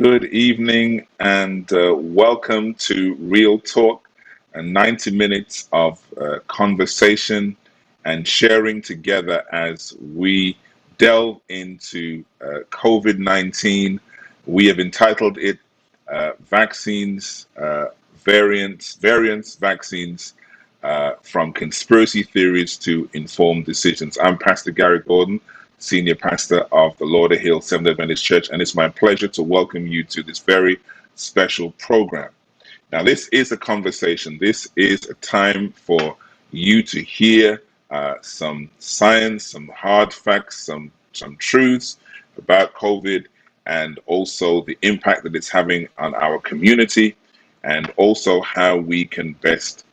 Good evening and welcome to Real Talk, 90 minutes of conversation and sharing together as we delve into COVID-19. We have entitled it Vaccines, Variants, Vaccines, from Conspiracy Theories to Informed Decisions. I'm Pastor Gary Gordon, Senior Pastor of the Lauderhill Seventh-day Adventist Church, and it's my pleasure to welcome you to this very special program. Now, this is a conversation. This is a time for you to hear some science, some hard facts, some truths about COVID, and also the impact that it's having on our community, and also how we can best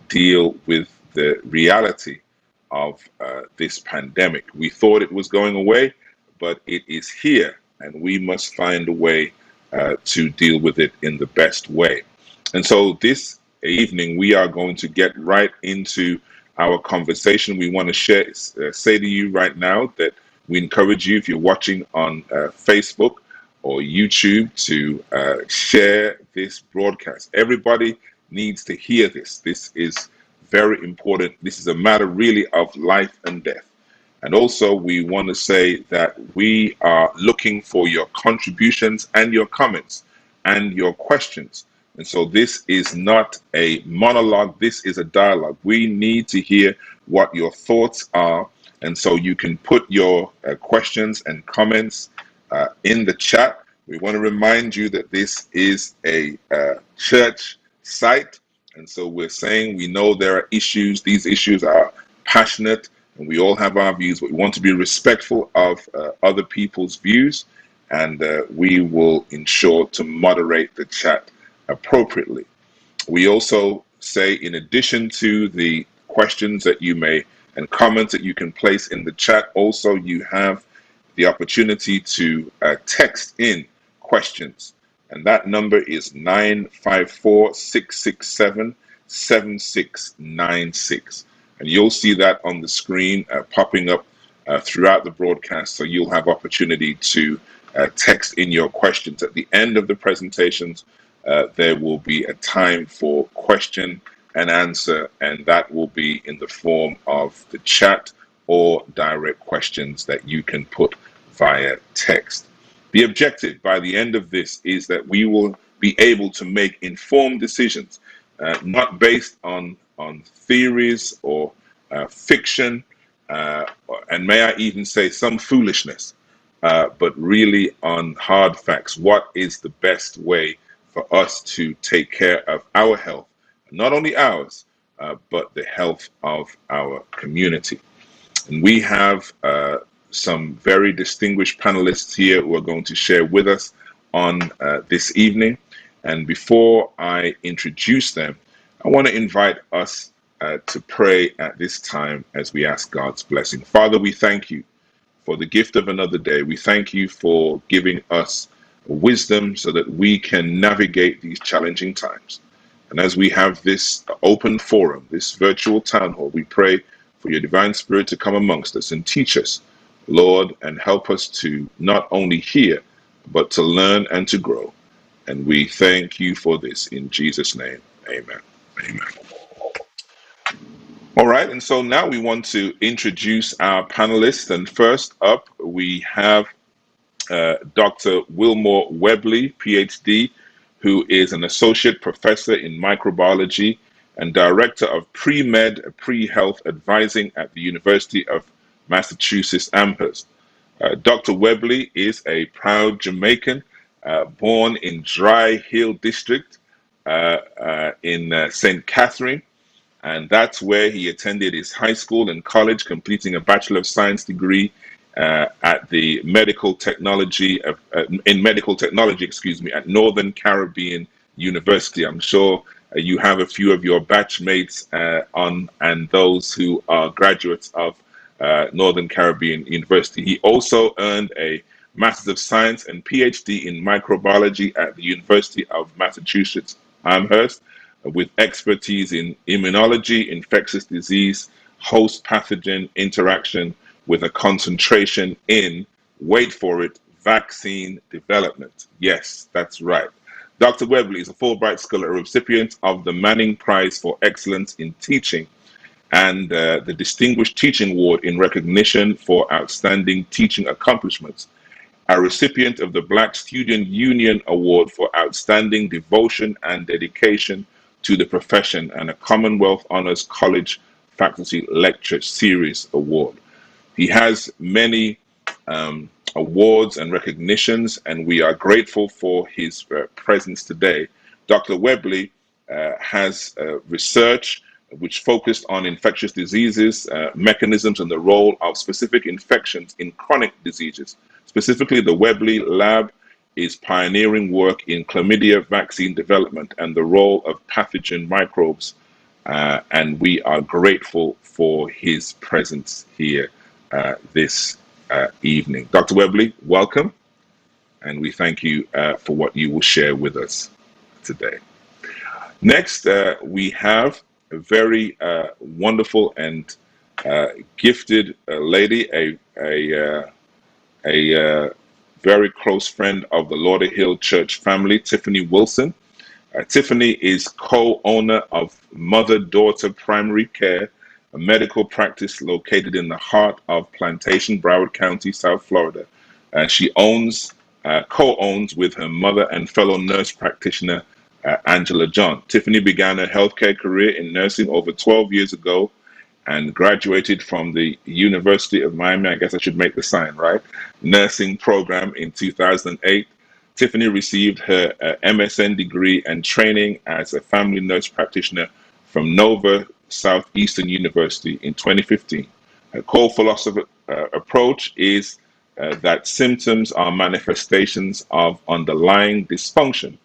deal with the reality of this pandemic. We thought it was going away, but it is here, and we must find a way to deal with it in the best way. And so this evening, we are going to get right into our conversation. We want to say to you right now that we encourage you, if you're watching on Facebook or YouTube, to share this broadcast. Everybody needs to hear this. This is very important. This is a matter really of life and death. And also, we want to say that we are looking for your contributions and your comments and your questions. And so this is not a monologue. This is a dialogue. We need to hear what your thoughts are. And so you can put your questions and comments in the chat. We want to remind you that this is a church site. And so we're saying we know there are issues. These issues are passionate, and we all have our views, but we want to be respectful of other people's views, and we will ensure to moderate the chat appropriately. We also say, in addition to the questions that you may and comments that you can place in the chat, also you have the opportunity to text in questions. And that number is 954-667-7696. And you'll see that on the screen popping up throughout the broadcast. So you'll have opportunity to text in your questions. At the end of the presentations, there will be a time for question and answer, and that will be in the form of the chat or direct questions that you can put via text. The objective by the end of this is that we will be able to make informed decisions, not based on theories or fiction, and may I even say some foolishness, but really on hard facts. What is the best way for us to take care of our health, not only ours, but the health of our community? And we have some very distinguished panelists here who are going to share with us on this evening. And before I introduce them, I want to invite us to pray at this time as we ask God's blessing. Father, we thank you for the gift of another day. We thank you for giving us wisdom so that we can navigate these challenging times. And as we have this open forum, this virtual town hall, we pray for your divine spirit to come amongst us and teach us, Lord, and help us to not only hear, but to learn and to grow. And we thank you for this in Jesus' name. Amen. Amen. All right, and so now we want to introduce our panelists. And first up, we have Dr. Wilmore Webley, PhD, who is an associate professor in microbiology and director of pre-med, pre-health advising at the University of Massachusetts Amherst. Dr. Webley is a proud Jamaican, born in Dry Hill District in St. Catherine, and that's where he attended his high school and college, completing a Bachelor of Science degree at the medical technology at Northern Caribbean University. I'm sure you have a few of your batchmates on, and those who are graduates of Northern Caribbean University. He also earned a Master's of Science and PhD in microbiology at the University of Massachusetts Amherst, with expertise in immunology, infectious disease, host pathogen interaction, with a concentration in, wait for it, vaccine development. Yes, that's right. Dr. Webley is a Fulbright Scholar, a recipient of the Manning Prize for Excellence in Teaching and the Distinguished Teaching Award in recognition for outstanding teaching accomplishments, a recipient of the Black Student Union Award for outstanding devotion and dedication to the profession, and a Commonwealth Honors College Faculty Lecture Series Award. He has many awards and recognitions, and we are grateful for his presence today. Dr. Webley has research which focused on infectious diseases, mechanisms, and the role of specific infections in chronic diseases. Specifically, the Webley Lab is pioneering work in chlamydia vaccine development and the role of pathogen microbes, and we are grateful for his presence here this evening. Dr. Webley, welcome, and we thank you for what you will share with us today. Next, we have a very wonderful and gifted lady, a very close friend of the Lauderhill Church family, Tiffany Wilson. Tiffany is co-owner of Mother-Daughter Primary Care, a medical practice located in the heart of Plantation, Broward County, South Florida. She co-owns with her mother and fellow nurse practitioner, Angela John. Tiffany began her healthcare career in nursing over 12 years ago and graduated from the University of Miami, I guess I should make the sign, right? Nursing program in 2008. Tiffany received her MSN degree and training as a family nurse practitioner from Nova Southeastern University in 2015. Her core philosophy approach is that symptoms are manifestations of underlying dysfunction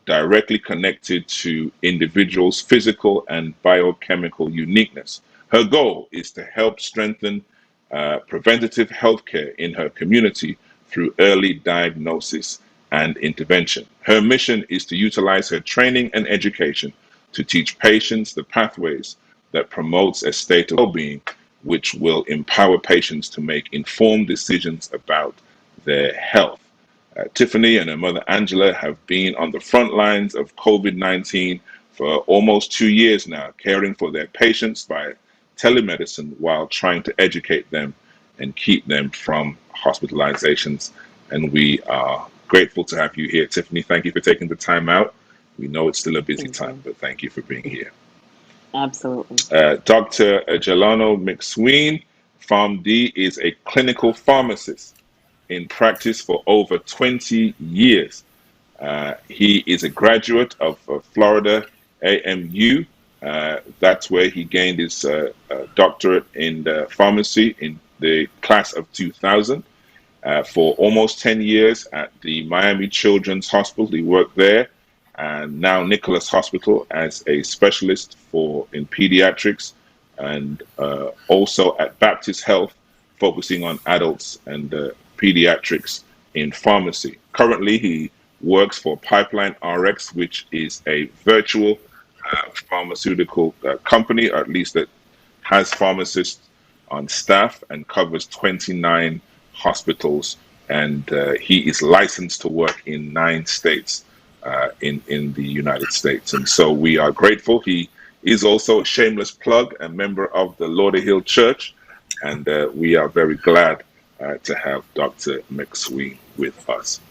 directly connected to individuals' physical and biochemical uniqueness. Her goal is to help strengthen preventative healthcare in her community through early diagnosis and intervention. Her mission is to utilize her training and education to teach patients the pathways that promotes a state of well-being, which will empower patients to make informed decisions about their health. Tiffany and her mother Angela have been on the front lines of COVID-19 for almost 2 years now, caring for their patients by telemedicine while trying to educate them and keep them from hospitalizations. And we are grateful to have you here. Tiffany, thank you for taking the time out. We know it's still a busy time, but thank you for being here. Absolutely. Dr. Jelano McSween, PharmD, is a clinical pharmacist in practice for over 20 years. He is a graduate of Florida AMU. That's where he gained his doctorate in pharmacy in the class of 2000. For almost 10 years at the Miami Children's Hospital, he worked there, and now Nucleus Hospital as a specialist in pediatrics, and also at Baptist Health, focusing on adults and pediatrics in pharmacy. Currently, he works for Pipeline RX, which is a virtual pharmaceutical company, or at least that has pharmacists on staff and covers 29 hospitals. And he is licensed to work in 9 states in the United States. And so we are grateful. He is also a shameless plug, a member of the Lauderhill Church. And we are very glad to have Dr. McSween with us.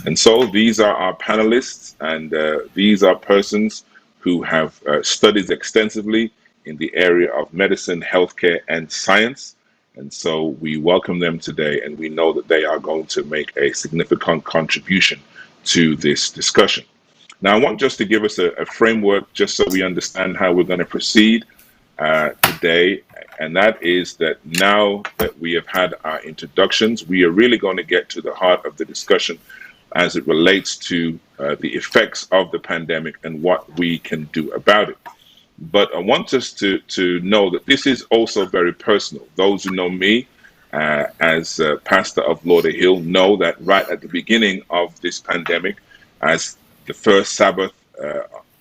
And so these are our panelists, and these are persons who have studied extensively in the area of medicine, healthcare, and science. And so we welcome them today, and we know that they are going to make a significant contribution to this discussion. Now, I want just to give us a framework just so we understand how we're going to proceed today. And that is that now that we have had our introductions, we are really going to get to the heart of the discussion as it relates to the effects of the pandemic and what we can do about it. But I want us to know that this is also very personal. Those who know me as pastor of Lauderhill know that right at the beginning of this pandemic, as the first Sabbath,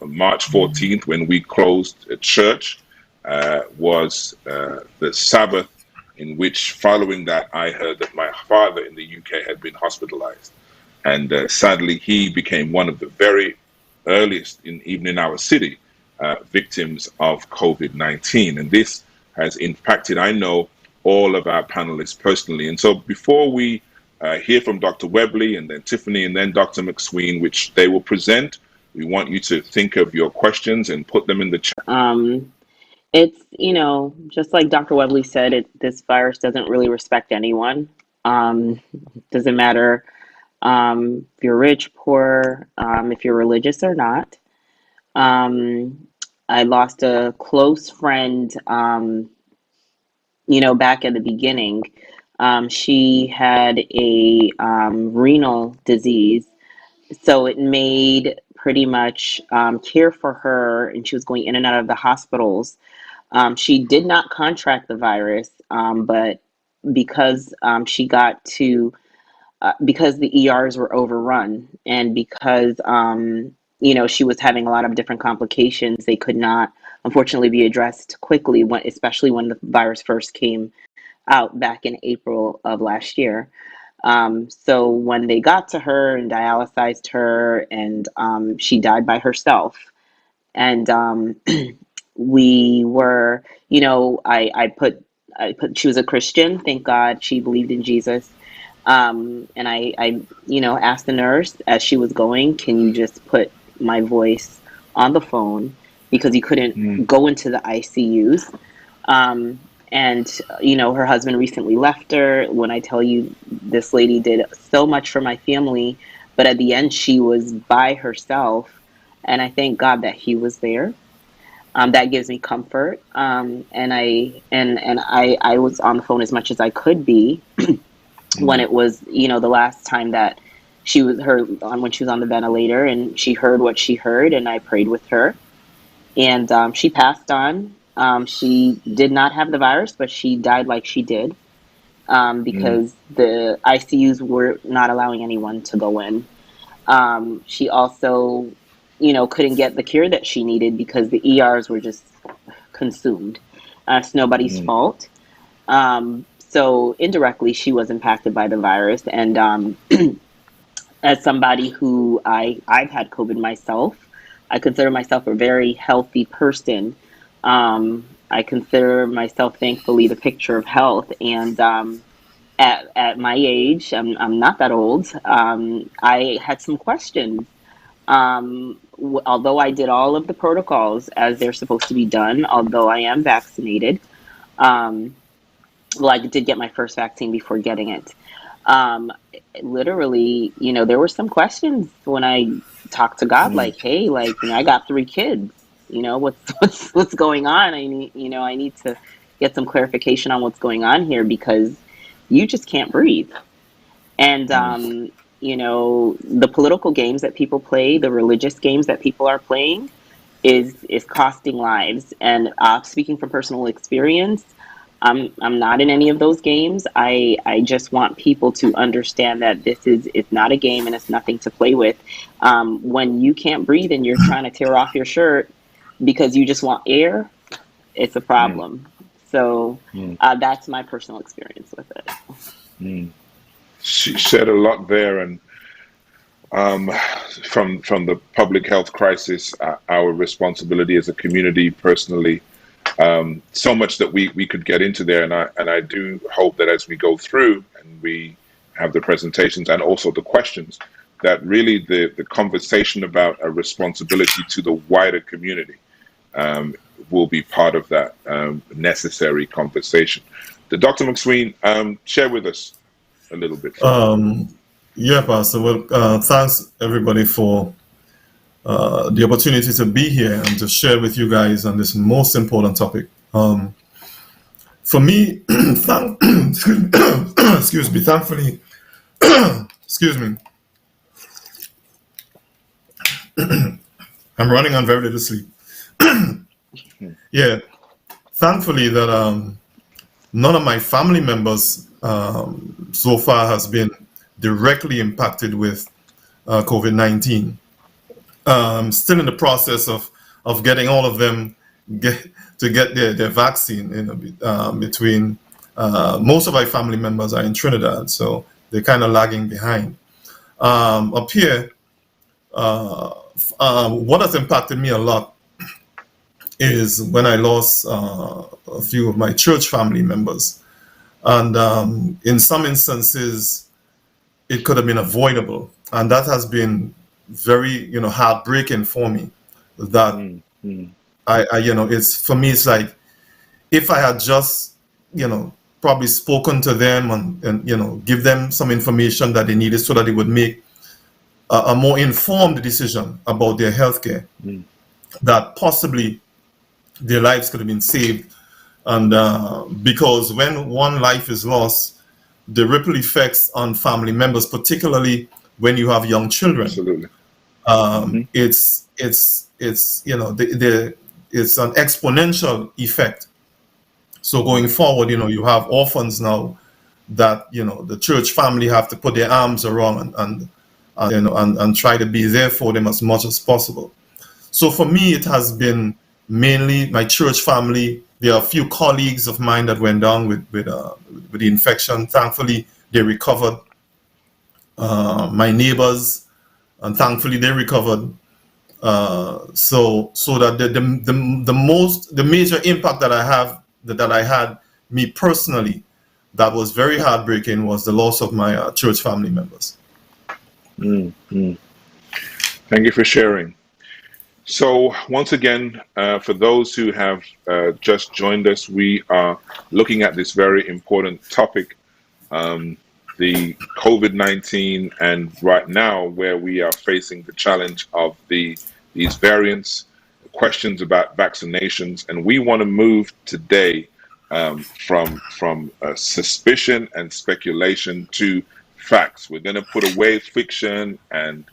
March 14th, when we closed a church, was the Sabbath in which following that, I heard that my father in the UK had been hospitalized. And sadly, he became one of the very earliest, even in our city, victims of COVID-19. And this has impacted, I know, all of our panelists personally. And so before we hear from Dr. Webley and then Tiffany and then Dr. McSween, which they will present, we want you to think of your questions and put them in the chat. It's, just like Dr. Webley said, this virus doesn't really respect anyone. Doesn't matter if you're rich, poor, if you're religious or not. I lost a close friend, back at the beginning. She had a renal disease, so it made pretty much care for her, and she was going in and out of the hospitals. She did not contract the virus, but because she got to because the ERs were overrun, and because she was having a lot of different complications, they could not, unfortunately, be addressed quickly, especially when the virus first came out back in April of last year. So when they got to her and dialyzed her, and she died by herself, and we were, I put, she was a Christian. Thank God she believed in Jesus. And I asked the nurse as she was going, can you just put my voice on the phone, because you couldn't go into the ICUs. And her husband recently left her. When I tell you, this lady did so much for my family, but at the end she was by herself, and I thank God that he was there. That gives me comfort. And I was on the phone as much as I could be when it was, the last time that she was when she was on the ventilator, and she heard what she heard, and I prayed with her, and she passed on. She did not have the virus, but she died like she did, because the ICUs were not allowing anyone to go in. She also, couldn't get the cure that she needed because the ERs were just consumed. It's nobody's fault. So indirectly, she was impacted by the virus. And as somebody who I've had COVID myself, I consider myself a very healthy person. I consider myself, thankfully, the picture of health. And at my age, I'm not that old. I had some questions. Although I did all of the protocols as they're supposed to be done, although I am vaccinated, I did get my first vaccine before getting it. Literally, there were some questions when I talked to God, like, hey, I got 3 kids, what's going on? I need to get some clarification on what's going on here, because you just can't breathe. And, the political games that people play, the religious games that people are playing is costing lives. And speaking from personal experience, I'm not in any of those games. I just want people to understand that it's not a game, and it's nothing to play with. When you can't breathe and you're trying to tear off your shirt because you just want air, it's a problem. So that's my personal experience with it. She said a lot there, and from the public health crisis, our responsibility as a community, personally, so much that we could get into there, and I do hope that as we go through and we have the presentations and also the questions, that really the conversation about a responsibility to the wider community will be part of that necessary conversation. The Dr. McSween, share with us a little bit. Yeah, Pastor. Well, thanks everybody for the opportunity to be here and to share with you guys on this most important topic. For me, excuse me, thankfully, excuse me, I'm running on very little sleep. Yeah, thankfully that none of my family members so far has been directly impacted with COVID-19. Still in the process of getting all of them to get their vaccine between Most of my family members are in Trinidad, so they're kind of lagging behind. Up here, what has impacted me a lot is when I lost a few of my church family members. And in some instances, it could have been avoidable. And that has been very, heartbreaking for me. That it's for me, it's like if I had just, probably spoken to them and give them some information that they needed so that they would make a more informed decision about their healthcare, that possibly their lives could have been saved. And because when one life is lost, the ripple effects on family members, particularly when you have young children, Absolutely. It's it's an exponential effect. So going forward, you have orphans now that the church family have to put their arms around and try to be there for them as much as possible. So for me, it has been mainly my church family. There are a few colleagues of mine that went down with the infection. Thankfully, they recovered. My neighbors, and thankfully they recovered. So that the major impact that I had, me personally, that was very heartbreaking, was the loss of my church family members. Thank you for sharing. So once again, for those who have just joined us, we are looking at this very important topic, the COVID-19, and right now where we are facing the challenge of these variants, questions about vaccinations, and we want to move today from suspicion and speculation to facts. We're going to put away fiction and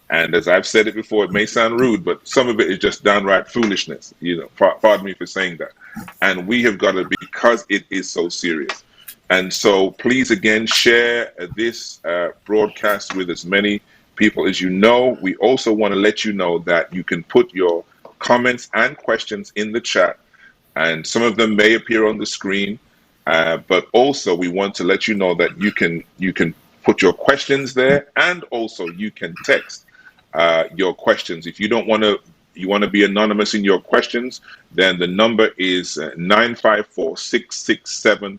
as I've said it before, it may sound rude, but some of it is just downright foolishness. Pardon me for saying that. And we have got to, because it is so serious. And so please, again, share this broadcast with as many people as you know. We also want to let you know that you can put your comments and questions in the chat, and some of them may appear on the screen. But also, we want to let you know that you can put your questions there, and also you can text your questions. If you don't want to, you want to be anonymous in your questions, then the number is 954-667-7696.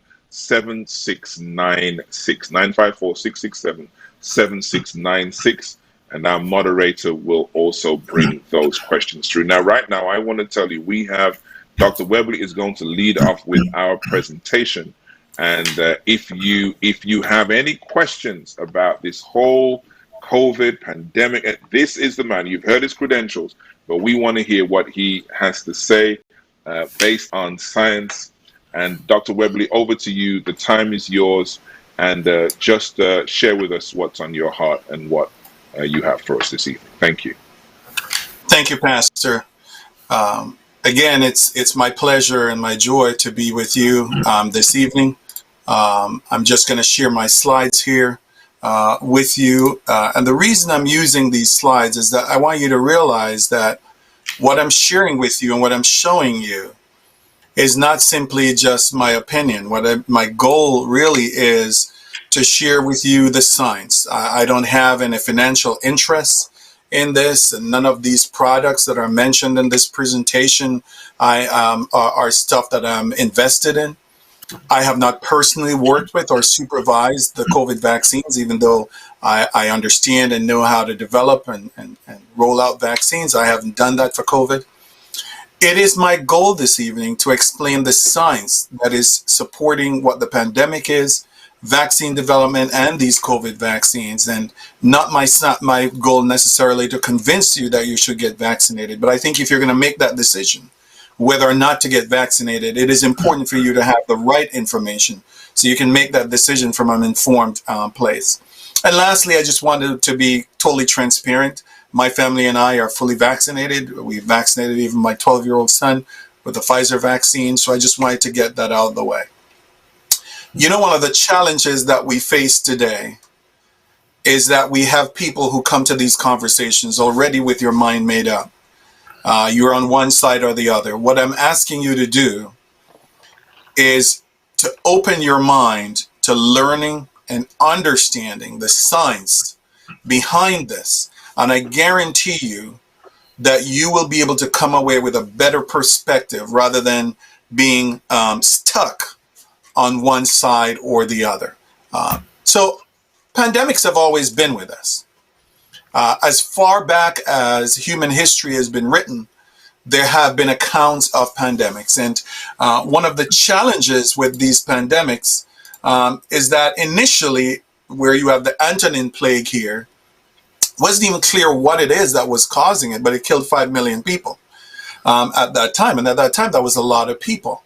954-667-7696, and our moderator will also bring those questions through. Now, right now, I want to tell you, we have Dr. Webley is going to lead off with our presentation. And if you have any questions about this whole COVID pandemic, this is the man. You've heard his credentials, but we want to hear what he has to say based on science. And Dr. Webley, over to you. The time is yours, and just share with us what's on your heart and what you have for us this evening. Thank you. Thank you, Pastor. Again, it's my pleasure and my joy to be with you this evening. I'm just going to share my slides here with you. And the reason I'm using these slides is that I want you to realize that what I'm sharing with you and what I'm showing you is not simply just my opinion. My goal really is to share with you the science. I don't have any financial interest in this, and none of these products that are mentioned in this presentation are stuff that I'm invested in. I have not personally worked with or supervised the COVID vaccines, even though I understand and know how to develop and roll out vaccines. I haven't done that for COVID. It is my goal this evening to explain the science that is supporting what the pandemic is, vaccine development, and these COVID vaccines, and not my goal necessarily to convince you that you should get vaccinated. But I think if you're going to make that decision, whether or not to get vaccinated, it is important for you to have the right information so you can make that decision from an informed place. And lastly, I just wanted to be totally transparent. My family and I are fully vaccinated. We vaccinated even my 12-year-old son with the Pfizer vaccine. So I just wanted to get that out of the way. You know, one of the challenges that we face today is that we have people who come to these conversations already with your mind made up. You're on one side or the other. What I'm asking you to do is to open your mind to learning and understanding the science behind this. And I guarantee you that you will be able to come away with a better perspective rather than being stuck on one side or the other. So pandemics have always been with us. As far back as human history has been written, there have been accounts of pandemics. And one of the challenges with these pandemics is that initially, where you have the Antonine plague here, wasn't even clear what it is that was causing it, but it killed 5 million people at that time. And at that time, that was a lot of people.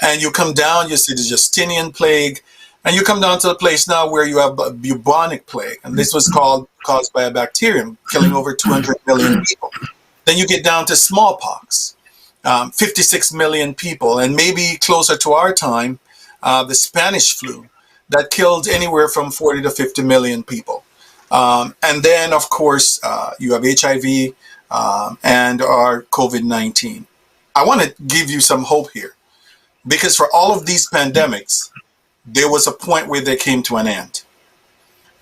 And you come down, you see the Justinian plague, and you come down to a place now where you have a bubonic plague. And this was caused by a bacterium, killing over 200 million people. Then you get down to smallpox, 56 million people, and maybe closer to our time, the Spanish flu that killed anywhere from 40 to 50 million people. And then, of course, you have HIV and our COVID-19. I want to give you some hope here, because for all of these pandemics, there was a point where they came to an end.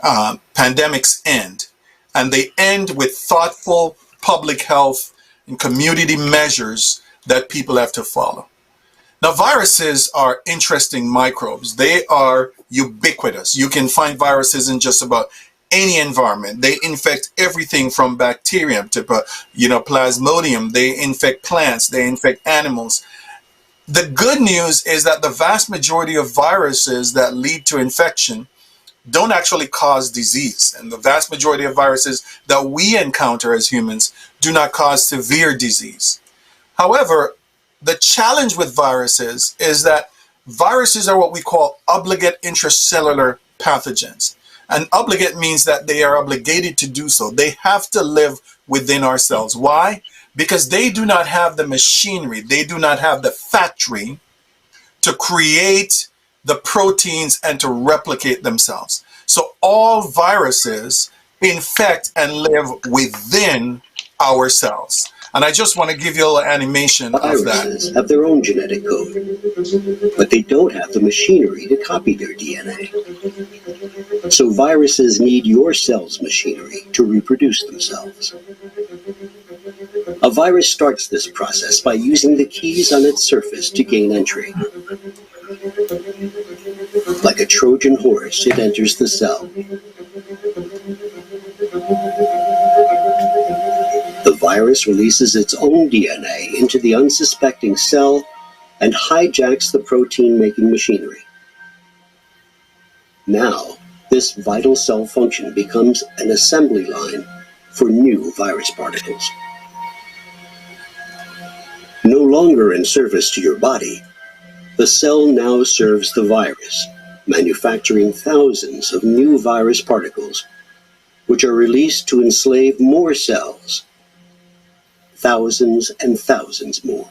Pandemics end, and they end with thoughtful public health and community measures that people have to follow. Now, viruses are interesting microbes. They are ubiquitous. You can find viruses in just about any environment. They infect everything from bacterium to, plasmodium. They infect plants. They infect animals. The good news is that the vast majority of viruses that lead to infection don't actually cause disease. And the vast majority of viruses that we encounter as humans do not cause severe disease. However, the challenge with viruses is that viruses are what we call obligate intracellular pathogens. And obligate means that they are obligated to do so. They have to live within our cells. Why? Because they do not have the machinery, they do not have the factory to create the proteins and to replicate themselves. So all viruses infect and live within our cells. And I just want to give you a little animation of that. Viruses have their own genetic code, but they don't have the machinery to copy their DNA. So viruses need your cell's machinery to reproduce themselves. A virus starts this process by using the keys on its surface to gain entry. Like a Trojan horse, it enters the cell. The virus releases its own DNA into the unsuspecting cell and hijacks the protein-making machinery. Now, this vital cell function becomes an assembly line for new virus particles. No longer in service to your body, the cell now serves the virus, manufacturing thousands of new virus particles, which are released to enslave more cells, thousands and thousands more.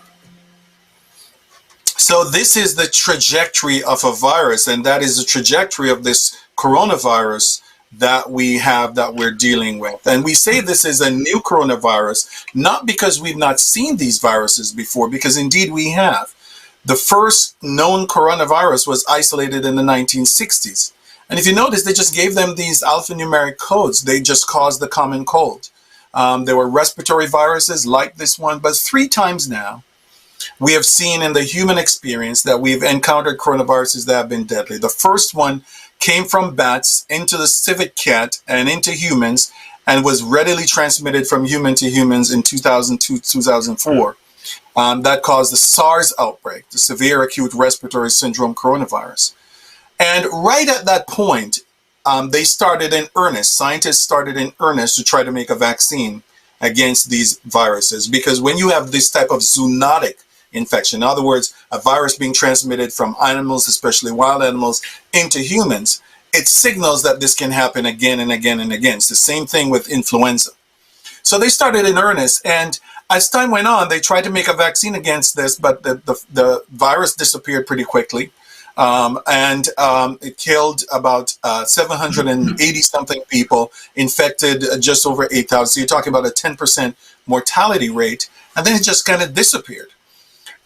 So this is the trajectory of a virus, and that is the trajectory of this coronavirus that we have, that we're dealing with. And we say this is a new coronavirus, not because we've not seen these viruses before, because indeed we have. The first known coronavirus was isolated in the 1960s. And if you notice, they just gave them these alphanumeric codes. They just caused the common cold. There were respiratory viruses like this one, but 3 times now, we have seen in the human experience that we've encountered coronaviruses that have been deadly. The first one came from bats into the civet cat and into humans, and was readily transmitted from human to humans in 2002, 2004. That caused the SARS outbreak, the severe acute respiratory syndrome coronavirus. And right at that point, they started in earnest. Scientists started in earnest to try to make a vaccine against these viruses. Because when you have this type of zoonotic infection, in other words, a virus being transmitted from animals, especially wild animals, into humans, it signals that this can happen again and again and again. It's the same thing with influenza. So they started in earnest, and as time went on, they tried to make a vaccine against this, but the virus disappeared pretty quickly. It killed about 780-something people, infected just over 8,000. So you're talking about a 10% mortality rate, and then it just kind of disappeared.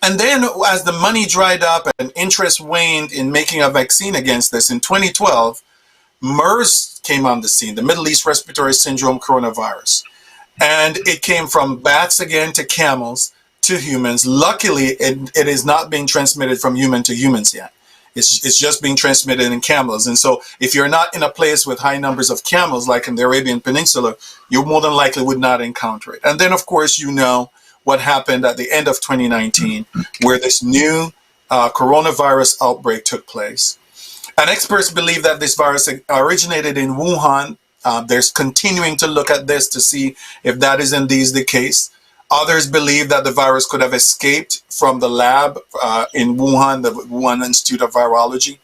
And then as the money dried up and interest waned in making a vaccine against this, in 2012, MERS came on the scene, the Middle East Respiratory Syndrome coronavirus. And it came from bats again to camels to humans. Luckily, it is not being transmitted from human to humans yet. It's just being transmitted in camels. And so if you're not in a place with high numbers of camels, like in the Arabian Peninsula, you more than likely would not encounter it. And then, of course, you know what happened at the end of 2019, where this new coronavirus outbreak took place. And experts believe that this virus originated in Wuhan. They're continuing to look at this to see if that is indeed the case. Others believe that the virus could have escaped from the lab in Wuhan, the Wuhan Institute of Virology,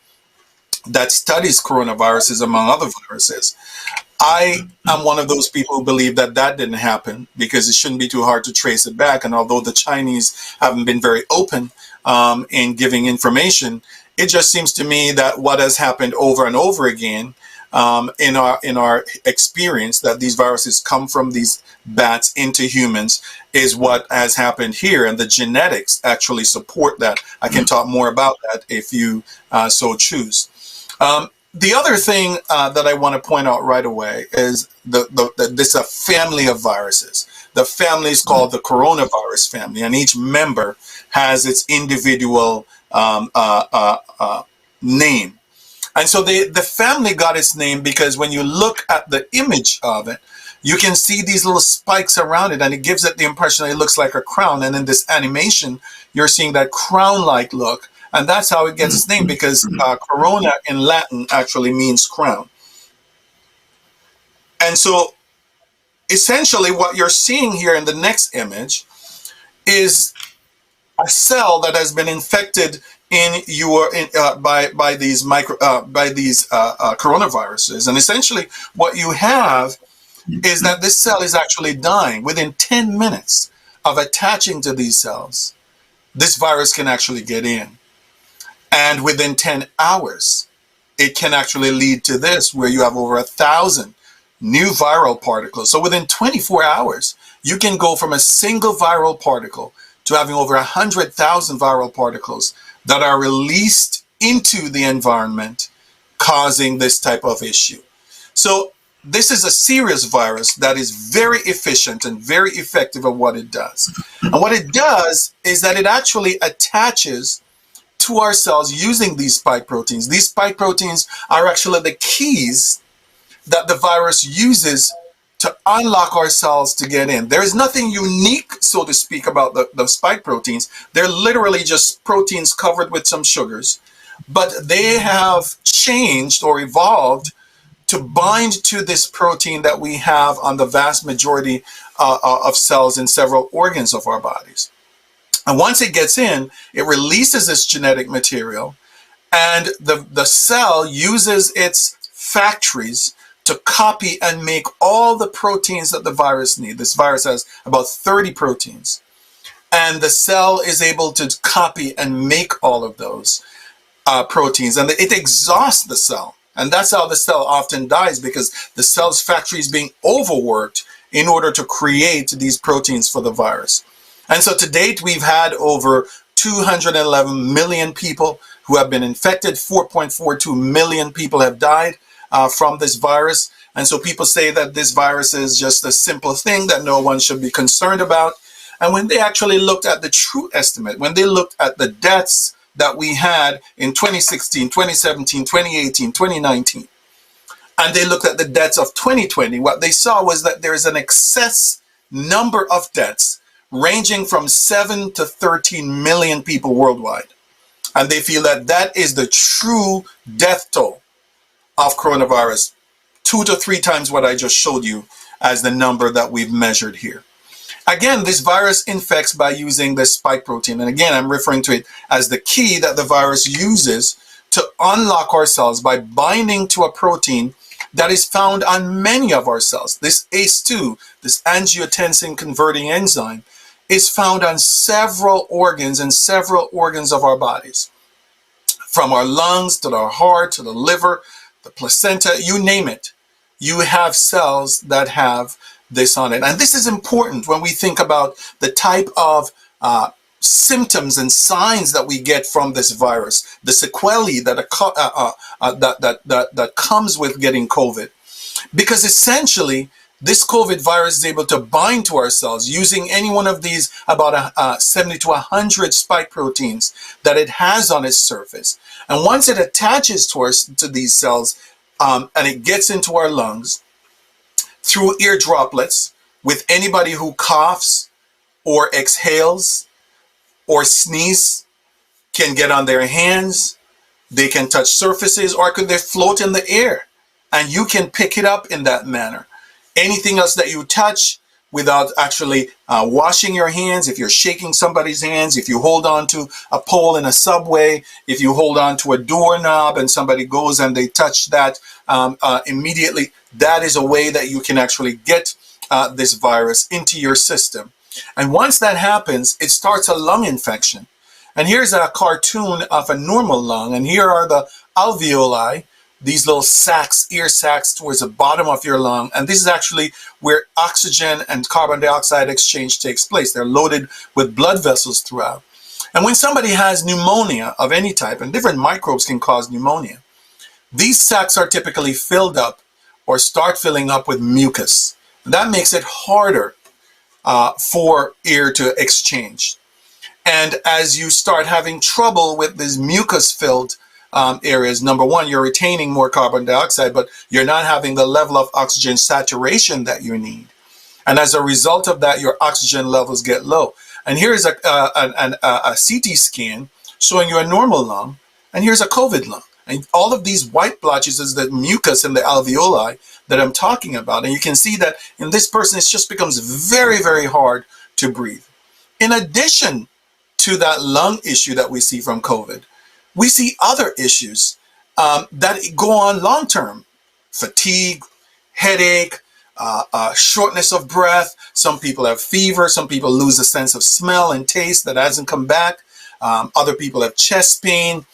that studies coronaviruses among other viruses. I am one of those people who believe that that didn't happen because it shouldn't be too hard to trace it back. And although the Chinese haven't been very open in giving information, it just seems to me that what has happened over and over again in our experience, that these viruses come from these bats into humans, is what has happened here, and the genetics actually support that. I can talk more about that if you so choose. The other thing that I want to point out right away is this a family of viruses. The family is called the coronavirus family, and each member has its individual name. And so the family got its name because when you look at the image of it, you can see these little spikes around it, and it gives it the impression that it looks like a crown. And in this animation, you're seeing that crown-like look. And that's how it gets its name, because corona in Latin actually means crown. And so essentially what you're seeing here in the next image is a cell that has been infected by these coronaviruses. And essentially what you have is that this cell is actually dying. Within 10 minutes of attaching to these cells, this virus can actually get in. And within 10 hours, it can actually lead to this, where you have over 1,000 new viral particles. So within 24 hours, you can go from a single viral particle to having over 100,000 viral particles that are released into the environment, causing this type of issue. So this is a serious virus that is very efficient and very effective at what it does. And what it does is that it actually attaches to our cells using these spike proteins. These spike proteins are actually the keys that the virus uses to unlock our cells to get in. There is nothing unique, so to speak, about the spike proteins. They're literally just proteins covered with some sugars, but they have changed or evolved to bind to this protein that we have on the vast majority of cells in several organs of our bodies. And once it gets in, it releases this genetic material, and the cell uses its factories to copy and make all the proteins that the virus needs. This virus has about 30 proteins, and the cell is able to copy and make all of those proteins, and it exhausts the cell. And that's how the cell often dies, because the cell's factory is being overworked in order to create these proteins for the virus. And so to date, we've had over 211 million people who have been infected. 4.42 million people have died from this virus. And so people say that this virus is just a simple thing that no one should be concerned about. And when they actually looked at the true estimate, when they looked at the deaths that we had in 2016, 2017, 2018, 2019, and they looked at the deaths of 2020, what they saw was that there is an excess number of deaths ranging from 7 to 13 million people worldwide. And they feel that that is the true death toll of coronavirus, 2 to 3 times what I just showed you as the number that we've measured here. Again, this virus infects by using the spike protein. And again, I'm referring to it as the key that the virus uses to unlock our cells by binding to a protein that is found on many of our cells. This ACE2, this angiotensin converting enzyme, is found on several organs and several organs of our bodies. From our lungs to our heart to the liver, the placenta, you name it. You have cells that have this on it. And this is important when we think about the type of symptoms and signs that we get from this virus, the sequelae that comes with getting COVID. Because essentially, this COVID virus is able to bind to our cells using any one of these about 70 to 100 spike proteins that it has on its surface. And once it attaches to these cells and it gets into our lungs through ear droplets with anybody who coughs or exhales or sneeze, can get on their hands, they can touch surfaces, or could they float in the air and you can pick it up in that manner. Anything else that you touch without actually washing your hands, if you're shaking somebody's hands, if you hold on to a pole in a subway, if you hold on to a doorknob and somebody goes and they touch that immediately, that is a way that you can actually get this virus into your system. And once that happens, it starts a lung infection. And here's a cartoon of a normal lung, and here are the alveoli, these little sacs, ear sacs towards the bottom of your lung. And this is actually where oxygen and carbon dioxide exchange takes place. They're loaded with blood vessels throughout. And when somebody has pneumonia of any type, and different microbes can cause pneumonia, these sacs are typically filled up or start filling up with mucus. That makes it harder for air to exchange. And as you start having trouble with these mucus-filled areas, number one, you're retaining more carbon dioxide, but you're not having the level of oxygen saturation that you need. And as a result of that, your oxygen levels get low. And here's a CT scan showing you a normal lung, and here's a COVID lung. And all of these white blotches is the mucus in the alveoli that I'm talking about. And you can see that in this person, it just becomes very, very hard to breathe. In addition to that lung issue that we see from COVID, we see other issues that go on long term. Fatigue, headache, shortness of breath. Some people have fever. Some people lose a sense of smell and taste that hasn't come back. Other people have chest pain.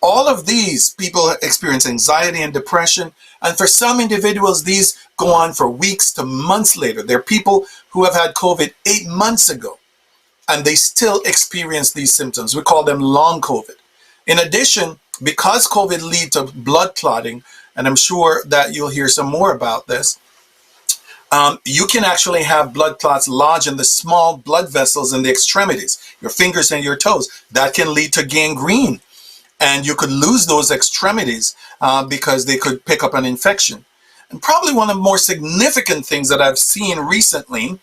All of these people experience anxiety and depression. And for some individuals, these go on for weeks to months later. There are people who have had COVID 8 months ago, and they still experience these symptoms. We call them long COVID. In addition, because COVID leads to blood clotting, and I'm sure that you'll hear some more about this, you can actually have blood clots lodge in the small blood vessels in the extremities, your fingers and your toes. That can lead to gangrene. And you could lose those extremities because they could pick up an infection. And probably one of the more significant things that I've seen recently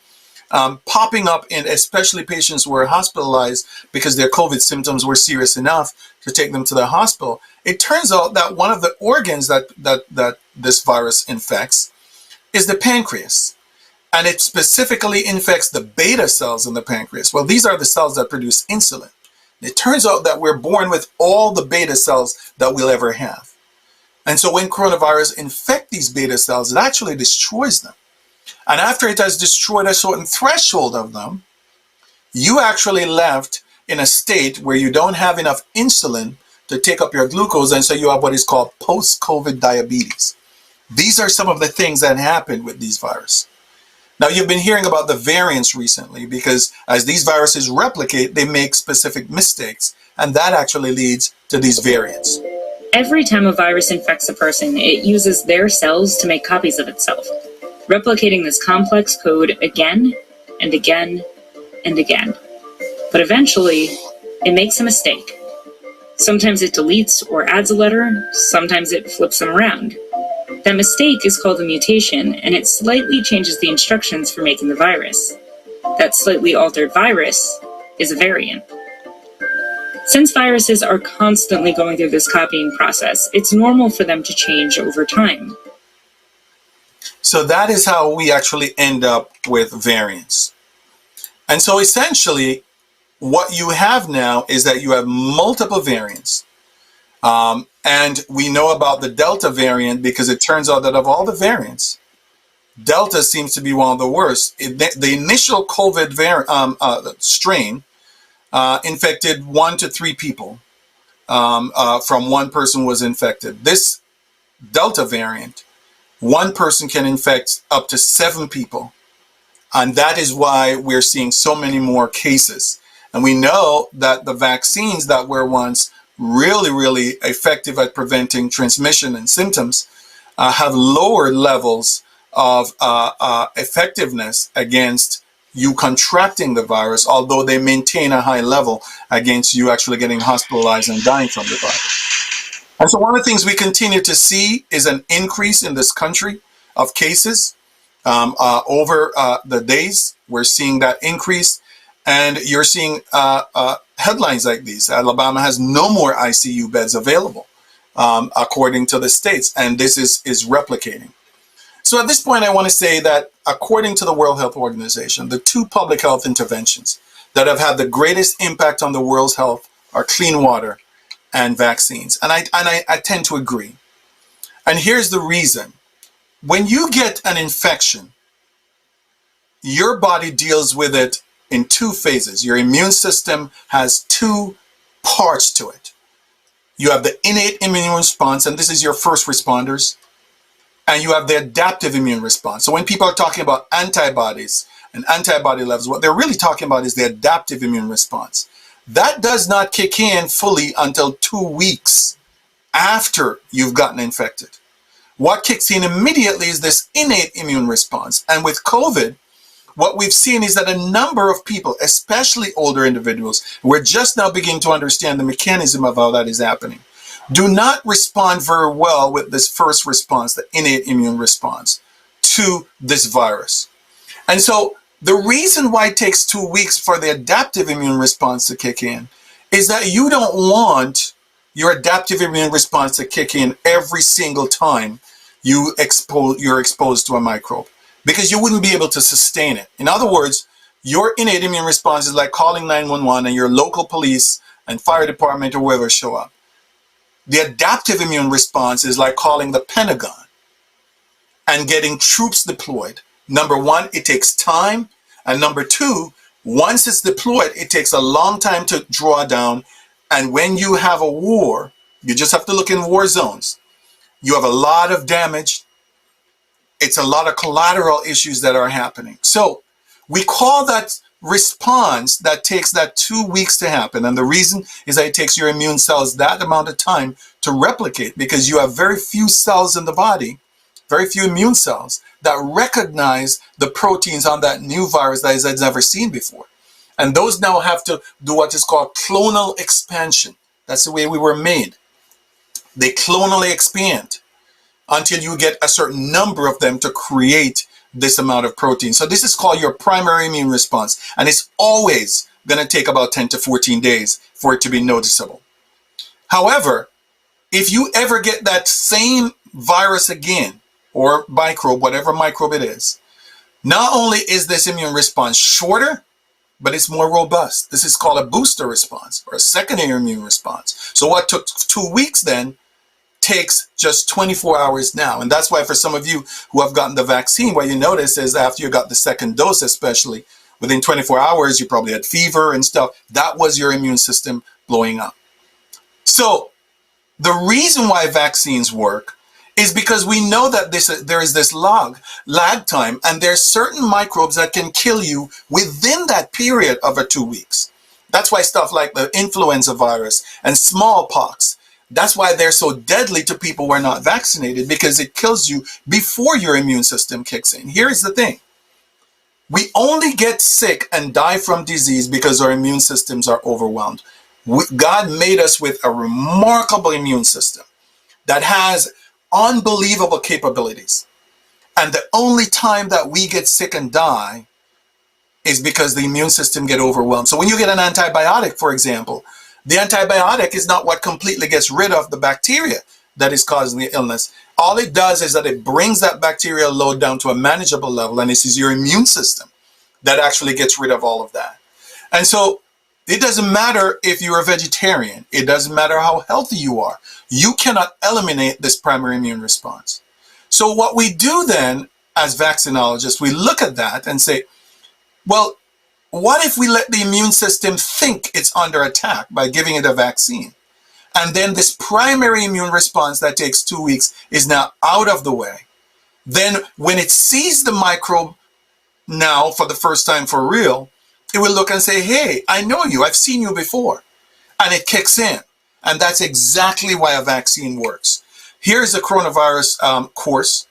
popping up in especially patients who were hospitalized because their COVID symptoms were serious enough to take them to the hospital. It turns out that one of the organs that this virus infects is the pancreas. And it specifically infects the beta cells in the pancreas. Well, these are the cells that produce insulin. It turns out that we're born with all the beta cells that we'll ever have. And so when coronavirus infects these beta cells, it actually destroys them. And after it has destroyed a certain threshold of them, you actually left in a state where you don't have enough insulin to take up your glucose, and so you have what is called post-COVID diabetes. These are some of the things that happen with these viruses. Now, you've been hearing about the variants recently because as these viruses replicate, they make specific mistakes, and that actually leads to these variants. Every time a virus infects a person, it uses their cells to make copies of itself, replicating this complex code again and again and again. But eventually, it makes a mistake. Sometimes it deletes or adds a letter, sometimes it flips them around. That mistake is called a mutation, and it slightly changes the instructions for making the virus. That slightly altered virus is a variant. Since viruses are constantly going through this copying process, it's normal for them to change over time. So that is how we actually end up with variants. And so essentially, what you have now is that you have multiple variants. And we know about the Delta variant because it turns out that of all the variants, Delta seems to be one of the worst. The initial COVID strain infected 1 to 3 people from one person was infected. This Delta variant, one person can infect up to 7 people. And that is why we're seeing so many more cases. And we know that the vaccines that were once really, really effective at preventing transmission and symptoms have lower levels of effectiveness against you contracting the virus, although they maintain a high level against you actually getting hospitalized and dying from the virus. And so one of the things we continue to see is an increase in this country of cases over the days. We're seeing that increase, and you're seeing headlines like these. Alabama has no more ICU beds available, according to the states, and this is replicating. So at this point, I want to say that according to the World Health Organization, the two public health interventions that have had the greatest impact on the world's health are clean water and vaccines. And I tend to agree. And here's the reason. When you get an infection, your body deals with it in two phases. Your immune system has two parts to it. You have the innate immune response, and this is your first responders. And you have the adaptive immune response. So when people are talking about antibodies and antibody levels, what they're really talking about is the adaptive immune response. That does not kick in fully until 2 weeks after you've gotten infected. What kicks in immediately is this innate immune response. And with COVID, what we've seen is that a number of people, especially older individuals, we're just now beginning to understand the mechanism of how that is happening, do not respond very well with this first response, the innate immune response to this virus. And so the reason why it takes 2 weeks for the adaptive immune response to kick in is that you don't want your adaptive immune response to kick in every single time you're exposed to a microbe, because you wouldn't be able to sustain it. In other words, your innate immune response is like calling 911 and your local police and fire department or whoever show up. The adaptive immune response is like calling the Pentagon and getting troops deployed. Number one, it takes time. And number two, once it's deployed, it takes a long time to draw down. And when you have a war, you just have to look in war zones. You have a lot of damage. It's a lot of collateral issues that are happening. So we call that response that takes that 2 weeks to happen. And the reason is that it takes your immune cells that amount of time to replicate, because you have very few cells in the body, very few immune cells that recognize the proteins on that new virus that is never seen before. And those now have to do what is called clonal expansion. That's the way we were made. They clonally expand until you get a certain number of them to create this amount of protein. So this is called your primary immune response. And it's always going to take about 10 to 14 days for it to be noticeable. However, if you ever get that same virus again, or microbe, whatever microbe it is, not only is this immune response shorter, but it's more robust. This is called a booster response or a secondary immune response. So what took 2 weeks then takes just 24 hours now. And that's why for some of you who have gotten the vaccine, what you notice is after you got the second dose, especially within 24 hours, you probably had fever and stuff. That was your immune system blowing up. So the reason why vaccines work is because we know that there is this lag time, and there's certain microbes that can kill you within that period of 2 weeks. That's why stuff like the influenza virus and smallpox, that's why they're so deadly to people who are not vaccinated, because it kills you before your immune system kicks in. Here's the thing. We only get sick and die from disease because our immune systems are overwhelmed. God made us with a remarkable immune system that has unbelievable capabilities. And the only time that we get sick and die is because the immune system get overwhelmed. So when you get an antibiotic, for example, the antibiotic is not what completely gets rid of the bacteria that is causing the illness. All it does is that it brings that bacterial load down to a manageable level, and this is your immune system that actually gets rid of all of that. And so it doesn't matter if you're a vegetarian. It doesn't matter how healthy you are. You cannot eliminate this primary immune response. So what we do then as vaccinologists, we look at that and say, well, what if we let the immune system think it's under attack by giving it a vaccine? And then this primary immune response that takes 2 weeks is now out of the way. Then when it sees the microbe now for the first time for real, it will look and say, hey, I know you, I've seen you before. And it kicks in. And that's exactly why a vaccine works. Here's the coronavirus course.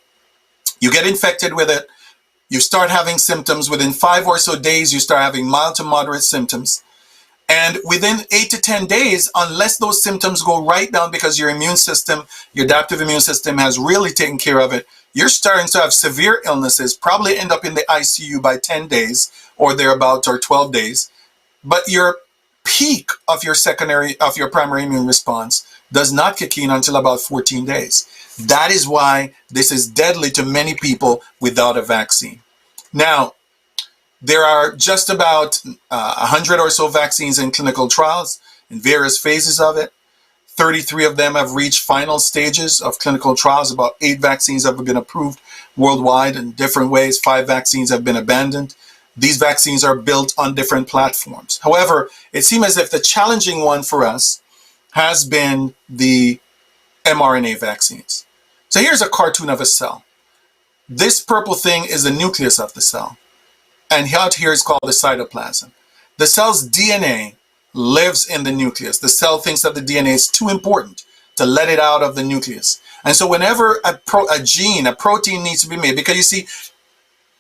You get infected with it. You start having symptoms. Within 5 or so days, you start having mild to moderate symptoms. And within 8 to 10 days, unless those symptoms go right down because your immune system, your adaptive immune system has really taken care of it, you're starting to have severe illnesses, probably end up in the ICU by 10 days or thereabouts, or 12 days. But your peak of your primary immune response does not kick in until about 14 days. That is why this is deadly to many people without a vaccine. Now, there are just about 100 or so vaccines in clinical trials in various phases of it. 33 of them have reached final stages of clinical trials. About 8 vaccines have been approved worldwide in different ways. 5 vaccines have been abandoned. These vaccines are built on different platforms. However, it seems as if the challenging one for us has been the mRNA vaccines. So here's a cartoon of a cell. This purple thing is the nucleus of the cell. And out here is called the cytoplasm. The cell's DNA lives in the nucleus. The cell thinks that the DNA is too important to let it out of the nucleus. And so whenever a protein needs to be made, because you see,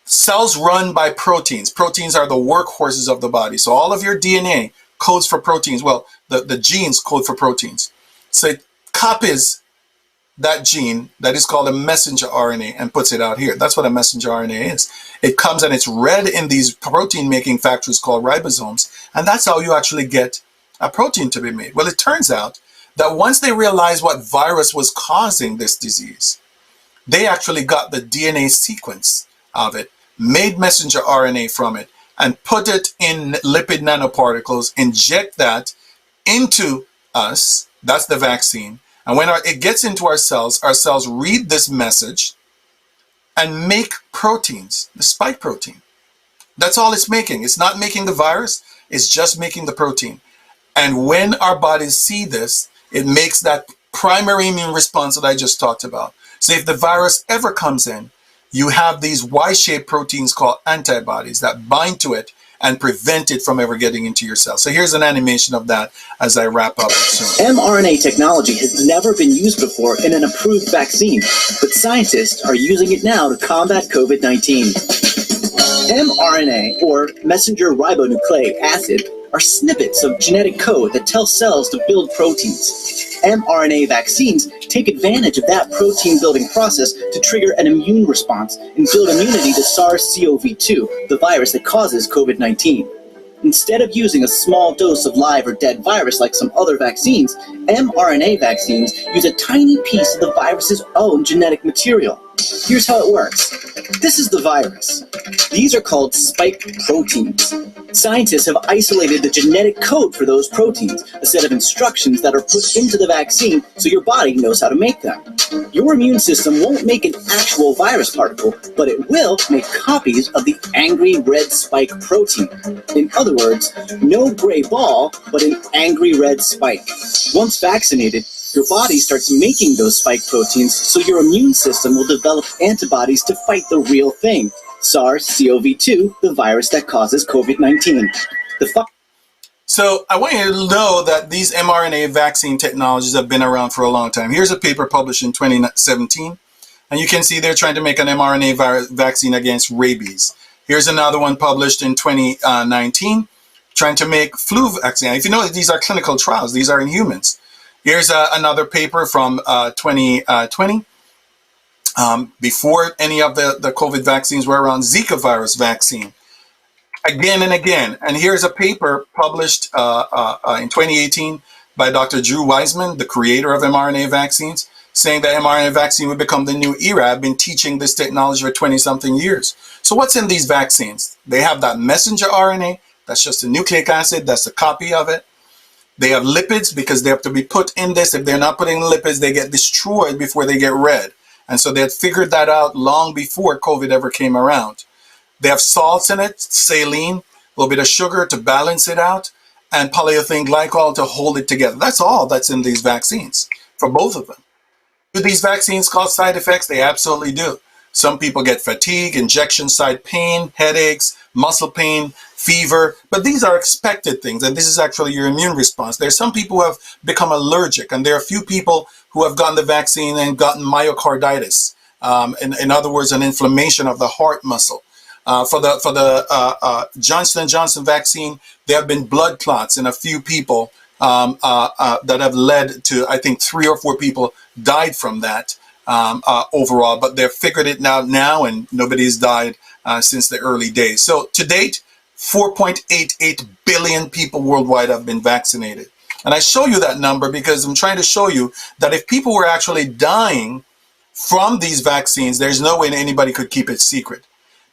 cells run by proteins. Proteins are the workhorses of the body. So all of your DNA codes for proteins. Well, the genes code for proteins. So it copies that gene that is called a messenger RNA and puts it out here. That's what a messenger RNA is. It comes and it's read in these protein making factories called ribosomes. And that's how you actually get a protein to be made. Well, it turns out that once they realized what virus was causing this disease, they actually got the DNA sequence of it, made messenger RNA from it, and put it in lipid nanoparticles, inject that into us. That's the vaccine. And when it gets into our cells read this message and make proteins, the spike protein. That's all it's making. It's not making the virus, it's just making the protein. And when our bodies see this, it makes that primary immune response that I just talked about. So if the virus ever comes in, you have these Y-shaped proteins called antibodies that bind to it and prevent it from ever getting into your cells. So here's an animation of that as I wrap up soon. mRNA technology has never been used before in an approved vaccine, but scientists are using it now to combat COVID-19. mRNA, or messenger ribonucleic acid, are snippets of genetic code that tell cells to build proteins. mRNA vaccines take advantage of that protein-building process to trigger an immune response and build immunity to SARS-CoV-2, the virus that causes COVID-19. Instead of using a small dose of live or dead virus like some other vaccines, mRNA vaccines use a tiny piece of the virus's own genetic material. Here's how it works. This is the virus. These are called spike proteins. Scientists have isolated the genetic code for those proteins, a set of instructions that are put into the vaccine so your body knows how to make them. Your immune system won't make an actual virus particle, but it will make copies of the angry red spike protein. In other words, no gray ball, but an angry red spike. Once vaccinated, your body starts making those spike proteins, so your immune system will develop antibodies to fight the real thing, SARS-CoV-2, the virus that causes COVID-19. So I want you to know that these mRNA vaccine technologies have been around for a long time. Here's a paper published in 2017, and you can see they're trying to make an mRNA vaccine against rabies. Here's another one published in 2019, trying to make flu vaccine. If you know, these are clinical trials. These are in humans. Here's another paper from 2020, before any of the COVID vaccines were around, Zika virus vaccine. Again and again. And here's a paper published in 2018 by Dr. Drew Weissman, the creator of mRNA vaccines, saying that mRNA vaccine would become the new era. I've been teaching this technology for 20-something years. So what's in these vaccines? They have that messenger RNA. That's just a nucleic acid. That's a copy of it. They have lipids because they have to be put in this. If they're not putting lipids, they get destroyed before they get read. And so they had figured that out long before COVID ever came around. They have salts in it, saline, a little bit of sugar to balance it out, and polyethylene glycol to hold it together. That's all that's in these vaccines for both of them. Do these vaccines cause side effects? They absolutely do. Some people get fatigue, injection site pain, headaches, muscle pain, fever, but these are expected things, and this is actually your immune response. There's some people who have become allergic, and there are a few people who have gotten the vaccine and gotten myocarditis. In other words, an inflammation of the heart muscle. For the Johnson & Johnson vaccine, there have been blood clots in a few people that have led to, I think, 3 or 4 people died from that overall. But they've figured it out now, and nobody's died since the early days. So to date, 4.88 billion people worldwide have been vaccinated. And I show you that number because I'm trying to show you that if people were actually dying from these vaccines, there's no way anybody could keep it secret.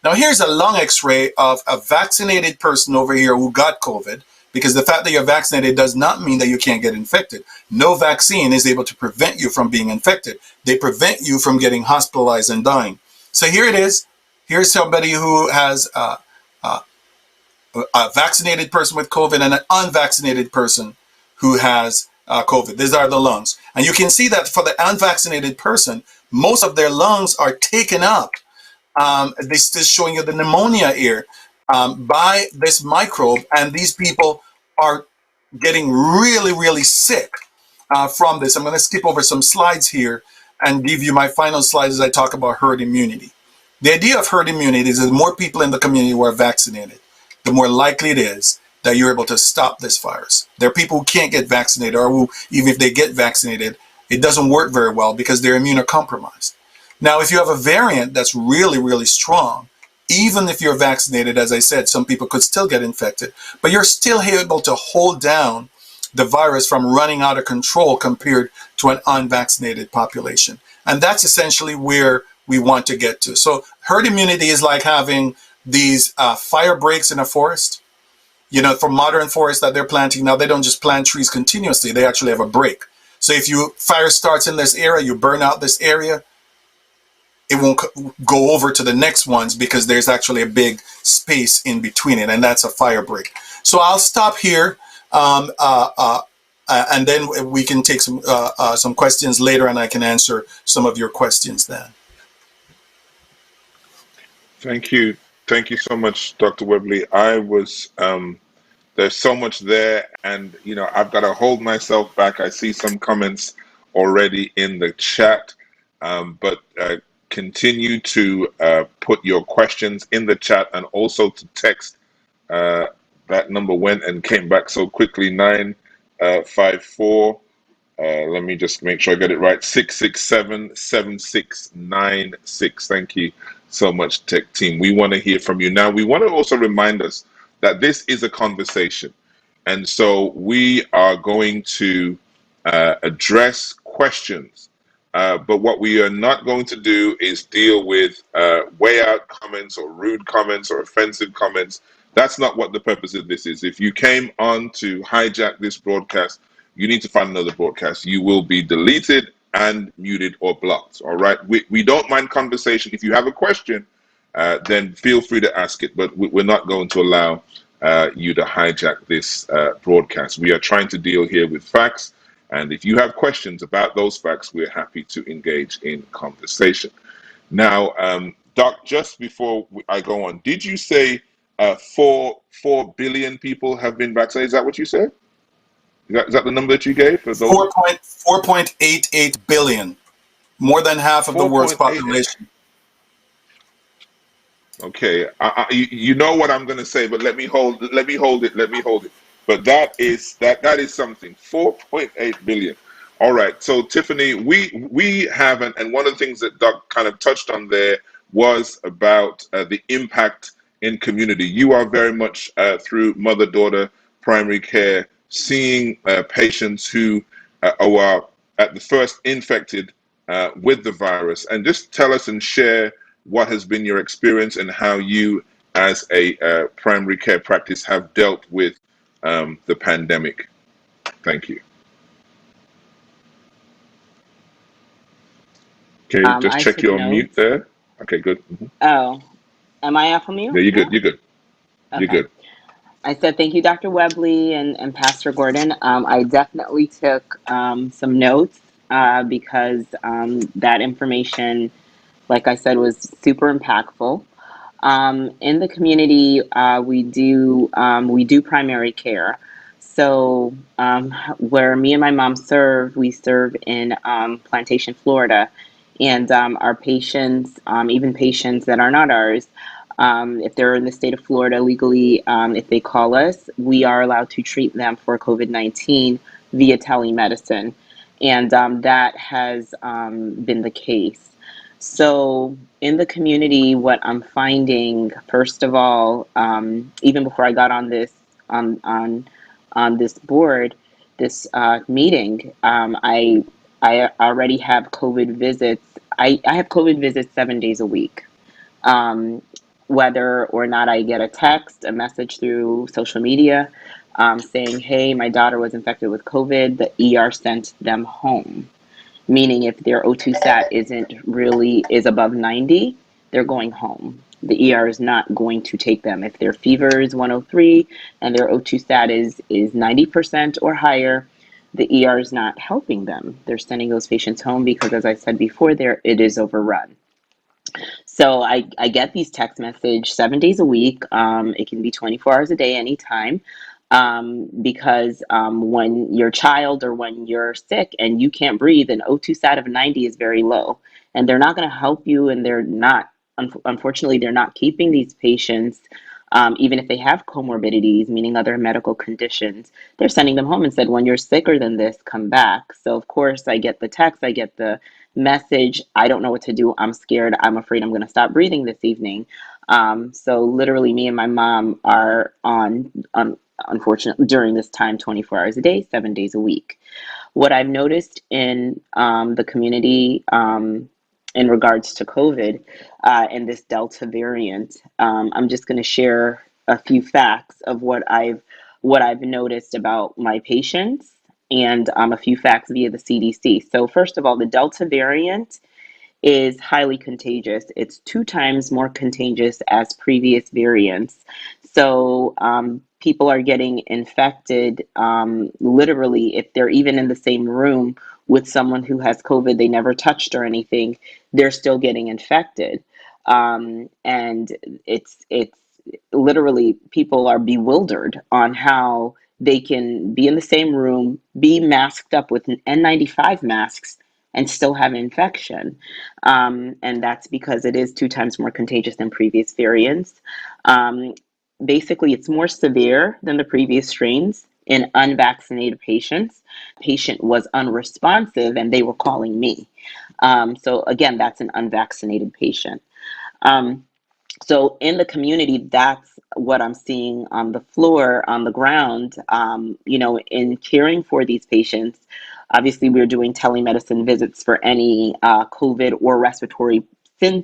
Now, here's a lung x-ray of a vaccinated person over here who got COVID, because the fact that you're vaccinated does not mean that you can't get infected. No vaccine is able to prevent you from being infected. They prevent you from getting hospitalized and dying. So here it is. Here's somebody who has a vaccinated person with COVID and an unvaccinated person who has COVID. These are the lungs. And you can see that for the unvaccinated person, most of their lungs are taken up. This is showing you the pneumonia here by this microbe, and these people are getting really, really sick from this. I'm going to skip over some slides here and give you my final slides as I talk about herd immunity. The idea of herd immunity is that the more people in the community who are vaccinated, the more likely it is that you're able to stop this virus. There are people who can't get vaccinated, or who, even if they get vaccinated, it doesn't work very well because they're immunocompromised. Now, if you have a variant that's really, really strong, even if you're vaccinated, as I said, some people could still get infected, but you're still able to hold down the virus from running out of control compared to an unvaccinated population. And that's essentially where we want to get to. So herd immunity is like having these fire breaks in a forest. You know, for modern forests that they're planting now, they don't just plant trees continuously, they actually have a break. So if fire starts in this area, you burn out this area, it won't go over to the next ones because there's actually a big space in between it, and that's a fire break. So I'll stop here, and then we can take some questions later, and I can answer some of your questions then. Thank you so much, Dr. Webley. There's so much there, and I've got to hold myself back. I see some comments already in the chat, but continue to put your questions in the chat, and also to text. That number went and came back so quickly, 954. Let me just make sure I get it right. 667-7696. Thank you so much, tech team. We want to hear from you. Now, we want to also remind us that this is a conversation. And so we are going to address questions. But what we are not going to do is deal with way out comments or rude comments or offensive comments. That's not what the purpose of this is. If you came on to hijack this broadcast, you need to find another broadcast. You will be deleted and muted or blocked. All right. We don't mind conversation. If you have a question, then feel free to ask it. But we're not going to allow you to hijack this broadcast. We are trying to deal here with facts. And if you have questions about those facts, we're happy to engage in conversation. Now, Doc, just before I go on, did you say 4 billion people have been vaccinated? Is that what you said? Is that the number that you gave for those? 4.88 billion, more than half of the world's population. Okay, you know what I'm going to say, but let me hold it. But that is something. 4.8 billion. All right. So Tiffany, we have, and one of the things that Doc kind of touched on there was about the impact in community. You are very much through mother-daughter primary care, seeing patients who are at the first infected with the virus. And just tell us and share what has been your experience and how you, as a primary care practice, have dealt with the pandemic. Thank you. Okay, just check your mute there. Okay, good. Mm-hmm. Oh, am I off of mute? Yeah, you're good. You're good. Okay. You're good. I said thank you, Dr. Webley and Pastor Gordon. I definitely took some notes because that information, like I said, was super impactful. In the community, we do primary care. So where me and my mom serve, we serve in Plantation, Florida, and our patients, even patients that are not ours, if they're in the state of Florida legally, if they call us, we are allowed to treat them for COVID-19 via telemedicine, and that has been the case. So in the community, what I'm finding, first of all, even before I got on this on this board, this meeting, I already have COVID visits. I have COVID visits 7 days a week. Um, Whether or not I get a text, a message through social media, saying, "Hey, my daughter was infected with COVID," the ER sent them home, meaning if their O2 sat is above 90, they're going home. The ER is not going to take them. If their fever is 103 and their O2 sat is 90% or higher, the ER is not helping them. They're sending those patients home because, as I said before, it is overrun. So I get these text message 7 days a week. It can be 24 hours a day, anytime. Because when you're a child or when you're sick and you can't breathe, an O2 sat of 90 is very low. And they're not going to help you, and they're not, unfortunately, they're not keeping these patients, even if they have comorbidities, meaning other medical conditions. They're sending them home and said, when you're sicker than this, come back. So, of course, I get the text, I get the message. I don't know what to do. I'm scared. I'm afraid I'm going to stop breathing this evening. So literally me and my mom are on unfortunately during this time 24 hours a day, 7 days a week. What I've noticed in the community in regards to COVID and this Delta variant, I'm just going to share a few facts of what I've noticed about my patients, and a few facts via the CDC. So first of all, the Delta variant is highly contagious. It's 2 times more contagious as previous variants. So people are getting infected literally if they're even in the same room with someone who has COVID they never touched or anything, they're still getting infected. And it's literally people are bewildered on how they can be in the same room, be masked up with N95 masks, and still have infection. And that's because it is 2 times more contagious than previous variants. Basically, it's more severe than the previous strains in unvaccinated patients. Patient was unresponsive and they were calling me. So again, that's an unvaccinated patient. So in the community, that's what I'm seeing on the floor, on the ground, in caring for these patients. Obviously, we're doing telemedicine visits for any COVID or respiratory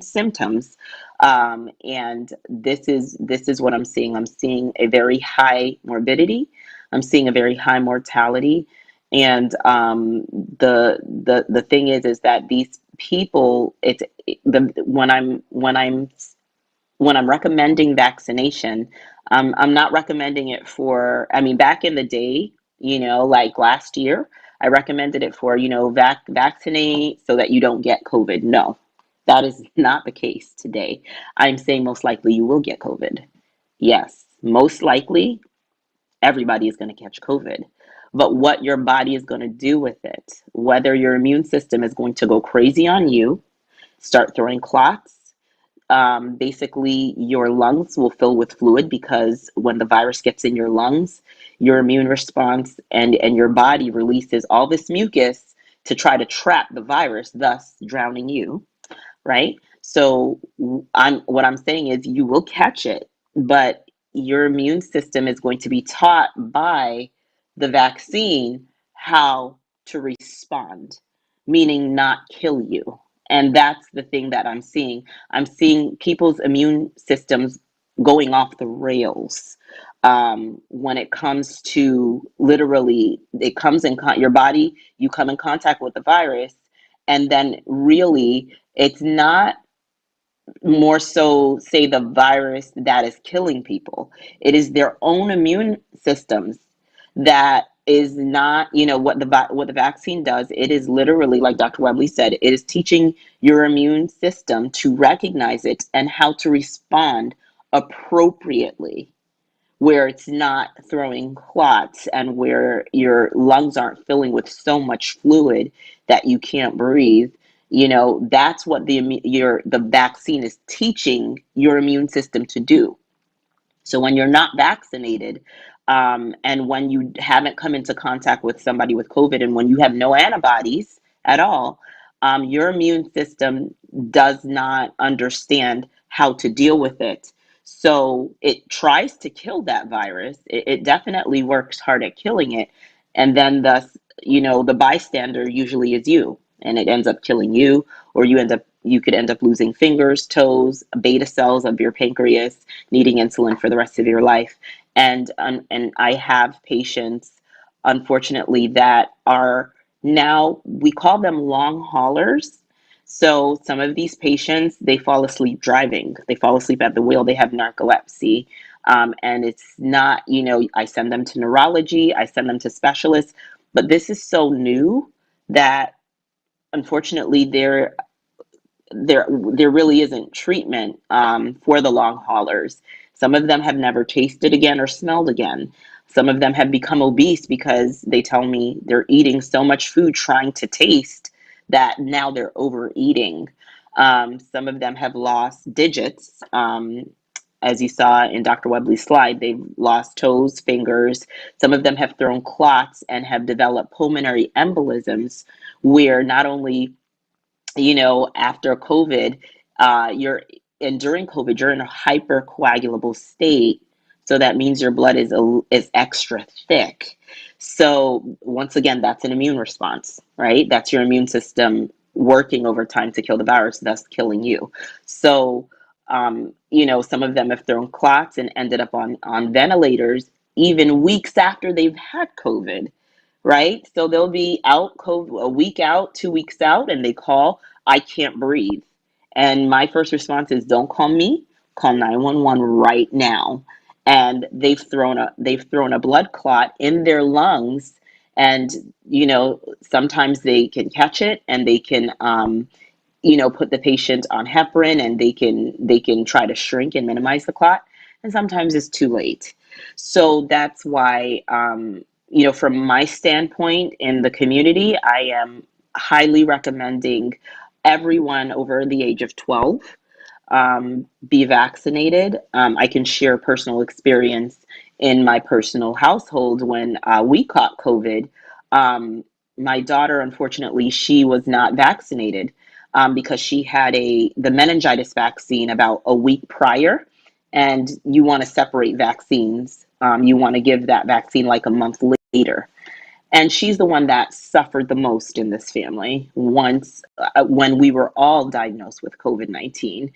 symptoms. And this is what I'm seeing. I'm seeing a very high morbidity. I'm seeing a very high mortality. And the thing is that these people, when I'm recommending vaccination, I'm not recommending it for, I mean, back in the day, like last year, I recommended it for, vaccinate so that you don't get COVID. No, that is not the case today. I'm saying most likely you will get COVID. Yes, most likely everybody is going to catch COVID. But what your body is going to do with it, whether your immune system is going to go crazy on you, start throwing clots, basically your lungs will fill with fluid because when the virus gets in your lungs, your immune response and your body releases all this mucus to try to trap the virus, thus drowning you, right? So what I'm saying is you will catch it, but your immune system is going to be taught by the vaccine how to respond, meaning not kill you. And that's the thing that I'm seeing. I'm seeing people's immune systems going off the rails when it comes to literally, it comes in your body, you come in contact with the virus, and then really it's not more so say the virus that is killing people. It is their own immune systems that is not, what the vaccine does. It is literally, like Dr. Webley said, it is teaching your immune system to recognize it and how to respond appropriately, where it's not throwing clots and where your lungs aren't filling with so much fluid that you can't breathe. That's what the vaccine is teaching your immune system to do. So when you're not vaccinated, and when you haven't come into contact with somebody with COVID, and when you have no antibodies at all, your immune system does not understand how to deal with it. So it tries to kill that virus. It definitely works hard at killing it. And then thus, the bystander usually is you, and it ends up killing you, or you could end up losing fingers, toes, beta cells of your pancreas, needing insulin for the rest of your life. And I have patients, unfortunately, that are now, we call them long haulers. So some of these patients, they fall asleep driving. They fall asleep at the wheel. They have narcolepsy. And it's not, I send them to neurology, I send them to specialists, but this is so new that unfortunately there really isn't treatment for the long haulers. Some of them have never tasted again or smelled again. Some of them have become obese because they tell me they're eating so much food trying to taste that now they're overeating. Some of them have lost digits. As you saw in Dr. Webley's slide, they've lost toes, fingers. Some of them have thrown clots and have developed pulmonary embolisms, where not only after COVID, and during COVID, you're in a hypercoagulable state. So that means your blood is extra thick. So once again, that's an immune response, right? That's your immune system working over time to kill the virus, thus killing you. So, some of them have thrown clots and ended up on ventilators even weeks after they've had COVID, right? So they'll be out COVID, a week out, 2 weeks out, and they call, I can't breathe. And my first response is, don't call me, call 911 right now. And they've thrown a blood clot in their lungs, and sometimes they can catch it, and they can put the patient on heparin, and they can try to shrink and minimize the clot, and sometimes it's too late. So that's why from my standpoint in the community, I am highly recommending everyone over the age of 12 be vaccinated. I can share personal experience in my personal household when we caught COVID. My daughter, unfortunately, she was not vaccinated because she had the meningitis vaccine about a week prior, and you want to separate vaccines. You want to give that vaccine like a month later. And she's the one that suffered the most in this family once when we were all diagnosed with COVID-19.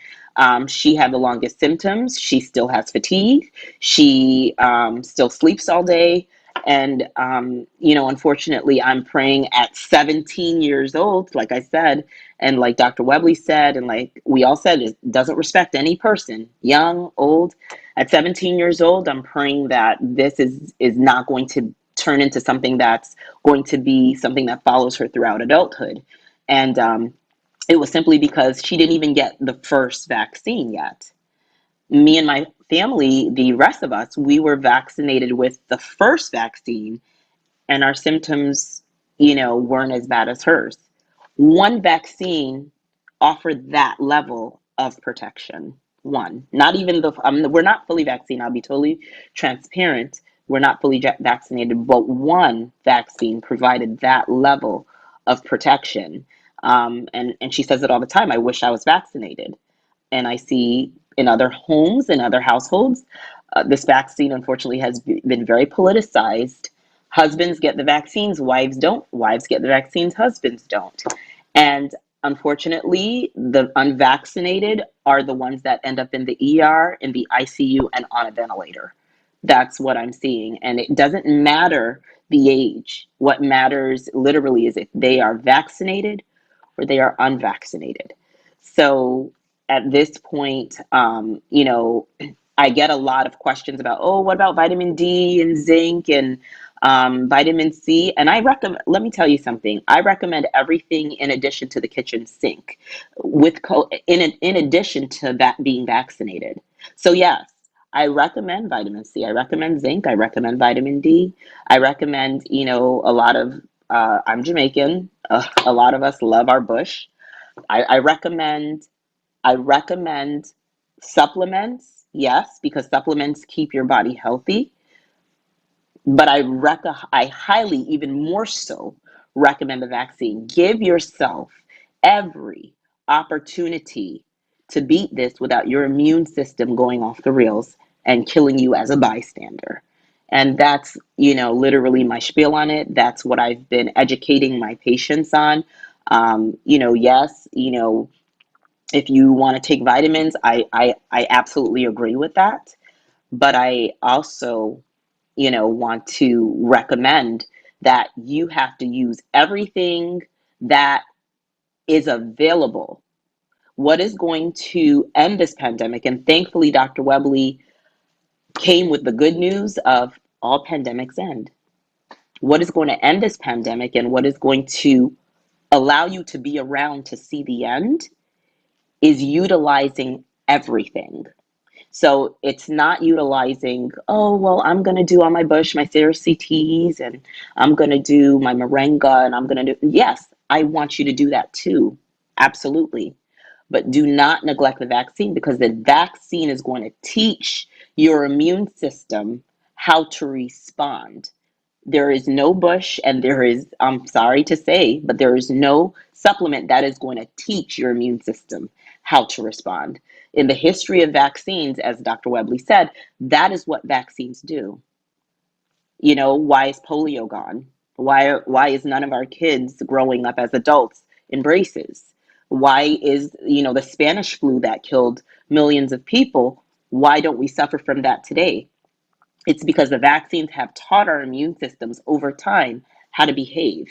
She had the longest symptoms. She still has fatigue. She still sleeps all day. And, unfortunately, I'm praying at 17 years old, like I said, and like Dr. Webley said, and like we all said, it doesn't respect any person, young, old. At 17 years old, I'm praying that this is not going to turn into something that's going to be something that follows her throughout adulthood. And it was simply because she didn't even get the first vaccine yet. Me and my family, the rest of us, we were vaccinated with the first vaccine, and our symptoms, weren't as bad as hers. One vaccine offered that level of protection. One, not even we're not fully vaccinated. I'll be totally transparent. We're not fully vaccinated, but one vaccine provided that level of protection. And she says it all the time. I wish I was vaccinated. And I see in other homes, in other households, this vaccine unfortunately has been very politicized. Husbands get the vaccines, wives don't. Wives get the vaccines, husbands don't. And unfortunately, the unvaccinated are the ones that end up in the ER, in the ICU, and on a ventilator. That's what I'm seeing. And it doesn't matter the age. What matters literally is if they are vaccinated or they are unvaccinated. So at this point, I get a lot of questions about, oh, what about vitamin D and zinc and Vitamin C, and I recommend. Let me tell you something. I recommend everything in addition to the kitchen sink, in addition to that being vaccinated. So yes, I recommend vitamin C. I recommend zinc. I recommend vitamin D. I recommend, a lot of. I'm Jamaican. A lot of us love our bush. I recommend. I recommend supplements. Yes, because supplements keep your body healthy. But I highly, even more so, recommend the vaccine. Give yourself every opportunity to beat this without your immune system going off the rails and killing you as a bystander. And that's, literally my spiel on it. That's what I've been educating my patients on. Yes, if you want to take vitamins, I absolutely agree with that. But I also want to recommend that you have to use everything that is available. What is going to end this pandemic? And thankfully, Dr. Webley came with the good news of all pandemics end. What is going to end this pandemic and what is going to allow you to be around to see the end is utilizing everything. So it's not utilizing, oh, well, I'm going to do on my bush, my CRCTs, and I'm going to do my moringa, and I'm going to do, yes, I want you to do that too. Absolutely. But do not neglect the vaccine, because the vaccine is going to teach your immune system how to respond. There is no bush, and I'm sorry to say, but there is no supplement that is going to teach your immune system how to respond. In the history of vaccines, as Dr. Webley said, that is what vaccines do. Why is polio gone? Why is none of our kids growing up as adults in braces? Why is, the Spanish flu that killed millions of people, why don't we suffer from that today? It's because the vaccines have taught our immune systems over time how to behave.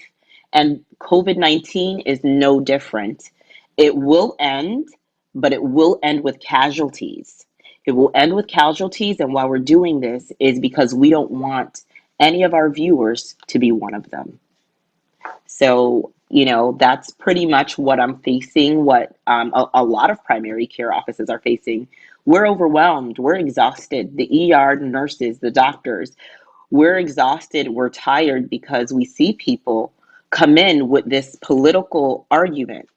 And COVID-19 is no different. It will end, but it will end with casualties. It will end with casualties. And why we're doing this is because we don't want any of our viewers to be one of them. So, that's pretty much what I'm facing, what a lot of primary care offices are facing. We're overwhelmed. We're exhausted. The ER nurses, the doctors, we're exhausted. We're tired because we see people come in with this political argument.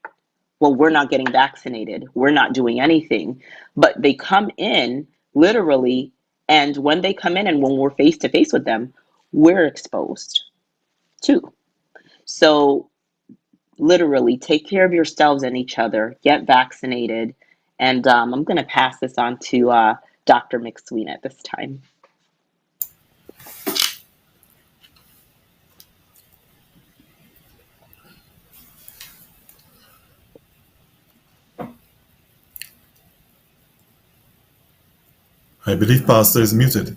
Well, we're not getting vaccinated. We're not doing anything. But they come in literally, and when they come in and when we're face to face with them, we're exposed too. So literally take care of yourselves and each other, get vaccinated. And I'm going to pass this on to Dr. McSween at this time. I believe Pastor is muted.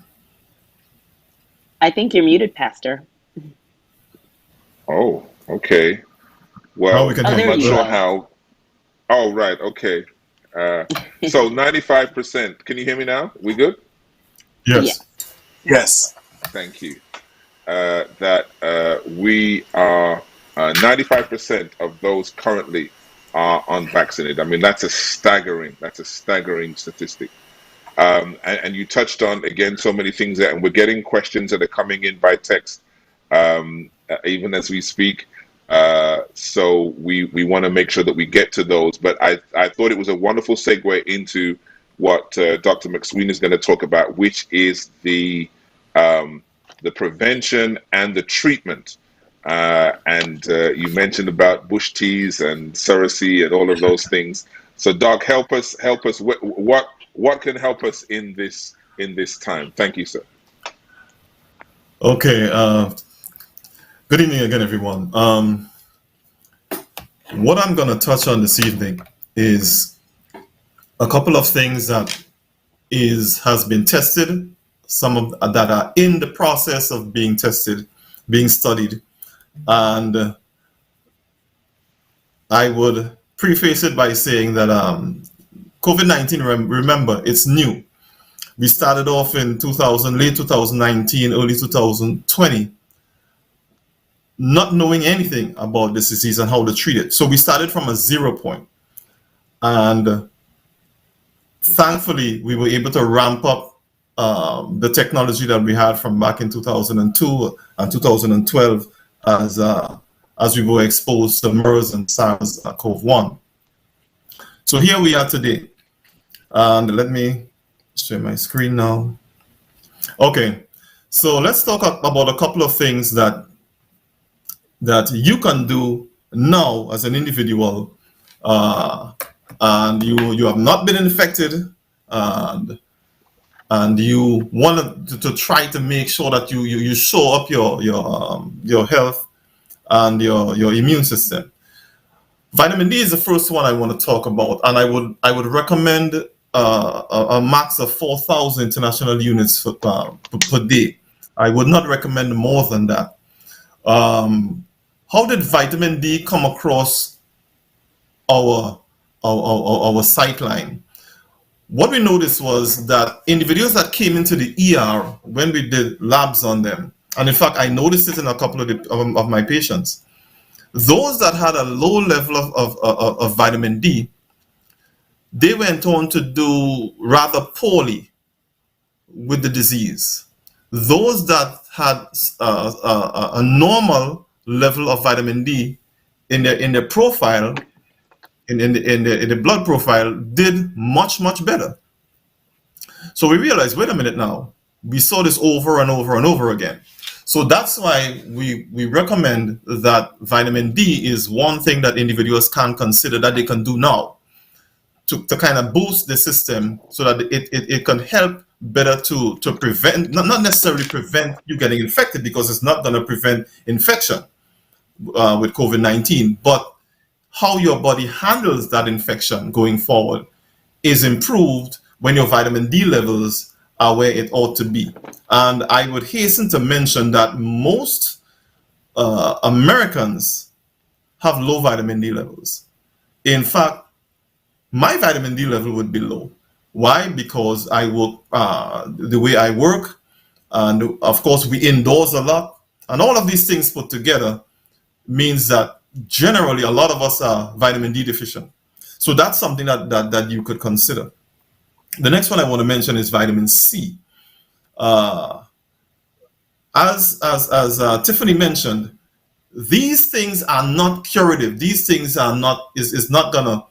I think you're muted, Pastor. Oh, okay. Well, I'm not sure how. Oh, right. Okay. So 95%. Can you hear me now? We good? Yes. Yes. Thank you. That we are 95% of those currently are unvaccinated. I mean, that's a staggering statistic. And you touched on, again, so many things there, and we're getting questions that are coming in by text, even as we speak. So we want to make sure that we get to those. But I thought it was a wonderful segue into what Dr. McSween is going to talk about, which is the prevention and the treatment. And you mentioned about bush teas and Cersei and all of those things. So, Doc, help us. What can help us in this time? Thank you, sir. Okay. Good evening again, everyone. What I'm going to touch on this evening is a couple of things that has been tested, some of that are in the process of being tested, being studied, and I would preface it by saying that COVID-19, remember, it's new. We started off in late 2019, early 2020 not knowing anything about this disease and how to treat it. So we started from a 0 point. And thankfully, we were able to ramp up the technology that we had from back in 2002 and 2012 as we were exposed to MERS and SARS-CoV-1. So here we are today. And let me share my screen now. Okay, so let's talk about a couple of things that you can do now as an individual, and you have not been infected, and you want to try to make sure that you show up your health and your immune system. Vitamin D is the first one I want to talk about, and I would recommend a max of 4,000 international units per day. I would not recommend more than that. How did vitamin D come across our sight line? What we noticed was that individuals that came into the ER when we did labs on them, and in fact I noticed it in a couple of my patients, those that had a low level of vitamin D, they went on to do rather poorly with the disease. Those that had a normal level of vitamin D in their profile, in the blood profile, did much better. So we realized, wait a minute now, we saw this over and over and over again. So that's why we recommend that vitamin D is one thing that individuals can consider that they can do now to kind of boost the system so that it can help better to prevent, not necessarily prevent you getting infected, because it's not going to prevent infection with COVID-19, but how your body handles that infection going forward is improved when your vitamin D levels are where it ought to be. And I would hasten to mention that most Americans have low vitamin D levels. In fact, my vitamin D level would be low. Why? Because I work the way I work, and of course we indoors a lot, and all of these things put together means that generally a lot of us are vitamin D deficient. So that's something that you could consider. The next one I want to mention is vitamin C. As Tiffany mentioned, these things are not curative. These things are not is not gonna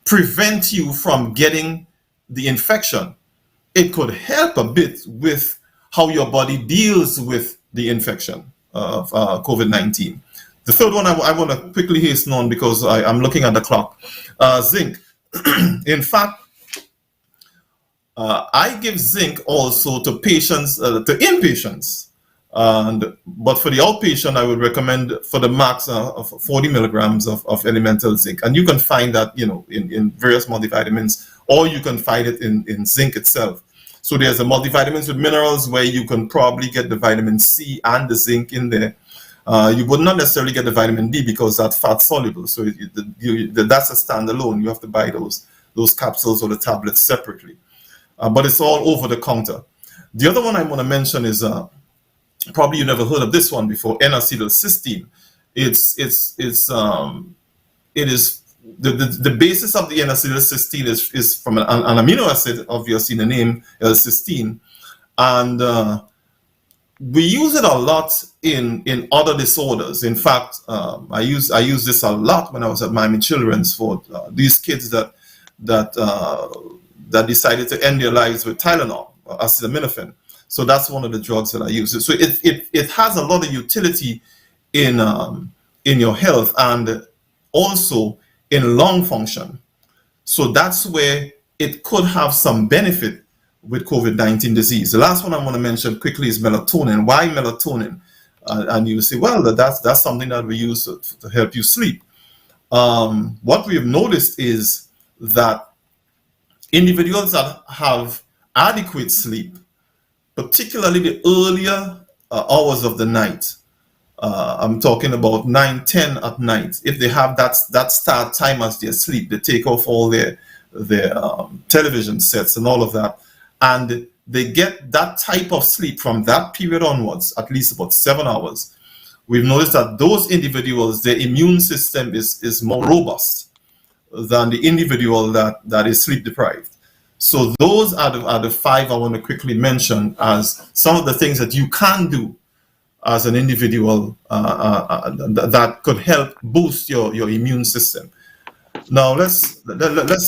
prevent you from getting the infection. It could help a bit with how your body deals with the infection of COVID-19. The third one I want to quickly hasten on because I'm looking at the clock. Zinc. In fact, I give zinc also to patients, to inpatients. But for the outpatient, I would recommend for the max of 40 milligrams of elemental zinc. And you can find that, in various multivitamins, or you can find it in zinc itself. So there's a multivitamins with minerals where you can probably get the vitamin C and the zinc in there. You would not necessarily get the vitamin D because that's fat soluble. So that's a standalone. You have to buy those capsules or the tablets separately. But it's all over the counter. The other one I want to mention is probably you never heard of this one before, N-acetylcysteine. It is the basis of the N-acetylcysteine is from an amino acid, obviously the name cysteine, and we use it a lot in other disorders. In fact, I use this a lot when I was at Miami Children's for these kids that decided to end their lives with Tylenol, acetaminophen. So that's one of the drugs that I use. So it has a lot of utility in your health and also in lung function. So that's where it could have some benefit with COVID-19 disease. The last one I want to mention quickly is melatonin. Why melatonin? And you say, well, that's something that we use to help you sleep. What we have noticed is that individuals that have adequate sleep, particularly the earlier hours of the night, I'm talking about 9, 10 at night, if they have that start time as their sleep, they take off all their television sets and all of that, and they get that type of sleep from that period onwards, at least about 7 hours. we've noticed that those individuals, their immune system is more robust than the individual that is sleep deprived. So those are the 5 I want to quickly mention as some of the things that you can do as an individual that could help boost your immune system. Now let's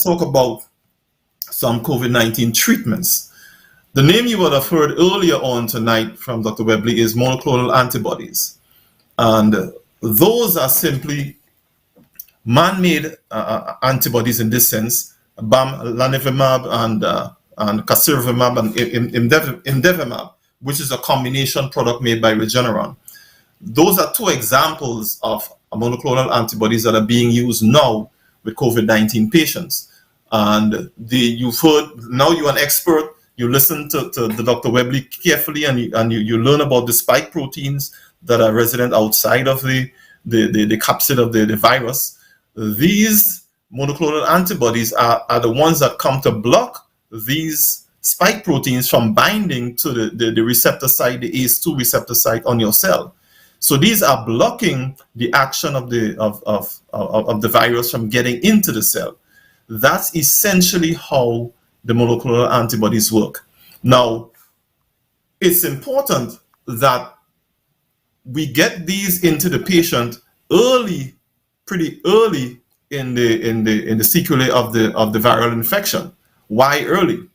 talk about some COVID-19 treatments. The name you would have heard earlier on tonight from Dr. Webley is monoclonal antibodies. And those are simply man-made antibodies in this sense, bamlanivimab and casirivimab and imdevimab, which is a combination product made by Regeneron. Those are 2 examples of monoclonal antibodies that are being used now with COVID-19 patients. And you've heard, now you're an expert, you listen to Dr. Webley carefully, and you learn about the spike proteins that are resident outside of the capsid of the virus. These monoclonal antibodies are the ones that come to block these spike proteins from binding to the receptor site, the ACE2 receptor site on your cell. So these are blocking the action of the virus from getting into the cell. That's essentially how the monoclonal antibodies work. Now, it's important that we get these into the patient pretty early in the sequelae of the viral infection. Why early?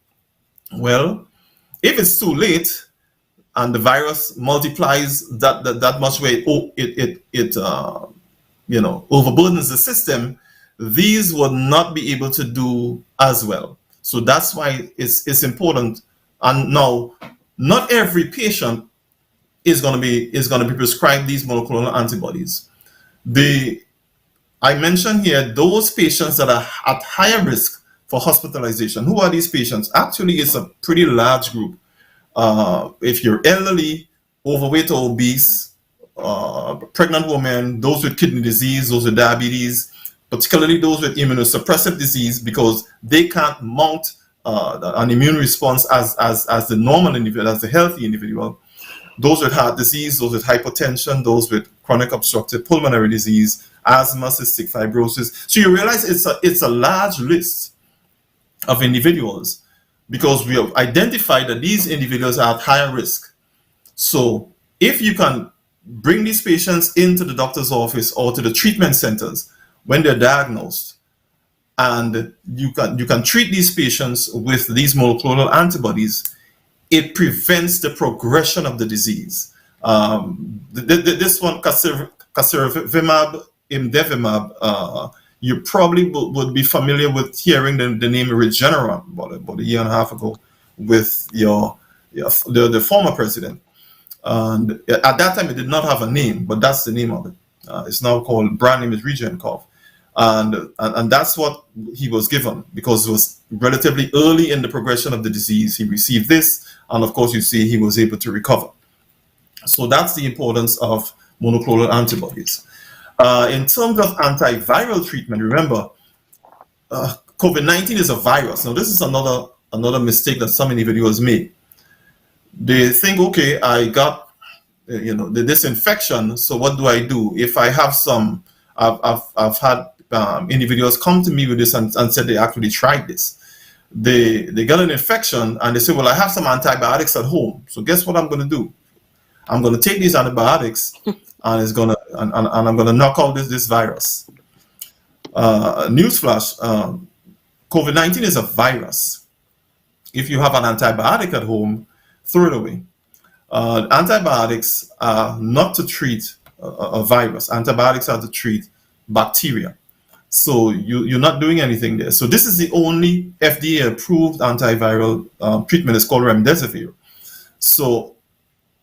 Well, if it's too late and the virus multiplies that much way, it overburdens the system, these would not be able to do as well. So that's why it's important. And now, not every patient is going to be prescribed these monoclonal antibodies. I mentioned here those patients that are at higher risk for hospitalization. Who are these patients? Actually, it's a pretty large group. If you're elderly, overweight or obese, pregnant women, those with kidney disease, those with diabetes, particularly those with immunosuppressive disease, because they can't mount an immune response as the normal individual, as the healthy individual. Those with heart disease, those with hypertension, those with chronic obstructive pulmonary disease, asthma, cystic fibrosis. So you realize it's a large list of individuals, because we have identified that these individuals are at higher risk. So if you can bring these patients into the doctor's office or to the treatment centers when they're diagnosed, and you can treat these patients with these monoclonal antibodies, it prevents the progression of the disease. This one, casirivimab, imdevimab, you probably would be familiar with hearing the name Regeneron about a year and a half ago with the former president. And at that time, it did not have a name, but that's the name of it. It's now called, brand name is Regencov. And that's what he was given, because it was relatively early in the progression of the disease. He received this, and of course, you see, he was able to recover. So that's the importance of monoclonal antibodies. In terms of antiviral treatment, remember, COVID-19 is a virus. Now, this is another mistake that some individuals make. They think, okay, I got this infection, so what do I do? If I have some, I've had individuals come to me with this and said they actually tried this. They got an infection and they say, well, I have some antibiotics at home. So guess what I'm going to do? I'm going to take these antibiotics and I'm going to knock out this virus. Newsflash, COVID-19 is a virus. If you have an antibiotic at home, throw it away. Antibiotics are not to treat a virus. Antibiotics are to treat bacteria. So you're not doing anything there. So this is the only FDA-approved antiviral treatment. It's called remdesivir. So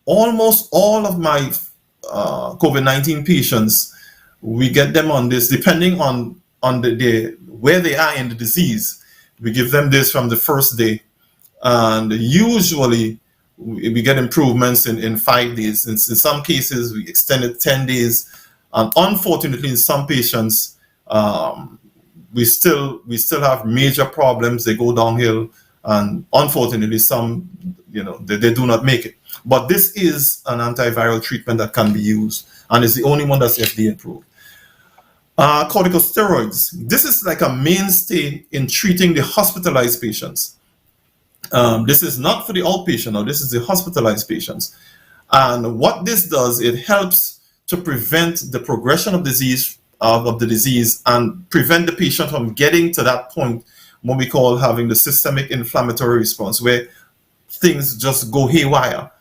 almost all of my COVID-19 patients, we get them on this, depending on where they are in the disease. We give them this from the first day, and usually we get improvements in 5 days. In some cases, we extend it 10 days. And unfortunately, in some patients, we still have major problems. They go downhill, and unfortunately, some, they do not make it. But this is an antiviral treatment that can be used, and it's the only one that's FDA approved. Corticosteroids. This is like a mainstay in treating the hospitalized patients. This is not for the outpatient, now this is the hospitalized patients. And what this does, it helps to prevent the progression of disease of the disease and prevent the patient from getting to that point what we call having the systemic inflammatory response, where things just go haywire.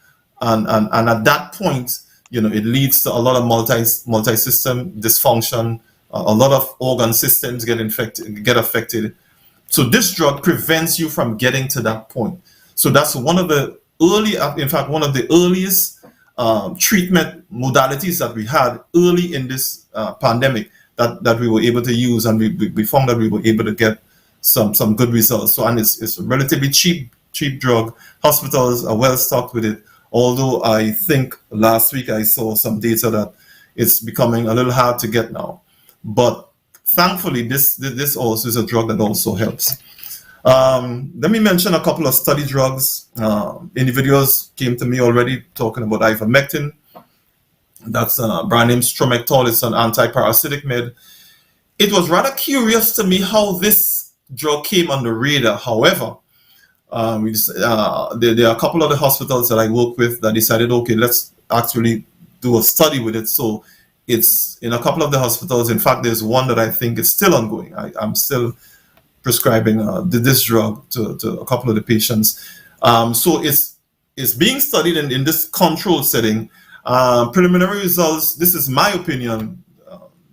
And at that point, it leads to a lot of multi-system dysfunction. A lot of organ systems get affected. So this drug prevents you from getting to that point. So that's one of the earliest treatment modalities that we had early in this pandemic that we were able to use, and we found that we were able to get some good results. So, and it's a relatively cheap drug. Hospitals are well stocked with it. Although I think last week I saw some data that it's becoming a little hard to get now. But thankfully, this also is a drug that also helps. Let me mention a couple of study drugs. Individuals came to me already talking about ivermectin. That's a brand name Stromectol. It's an anti-parasitic med. It was rather curious to me how this drug came on the radar. However, there are a couple of the hospitals that I work with that decided, okay, let's actually do a study with it. So it's in a couple of the hospitals. In fact, there's one that I think is still ongoing. I'm still prescribing this drug to a couple of the patients. So it's being studied in this controlled setting. Preliminary results, this is my opinion.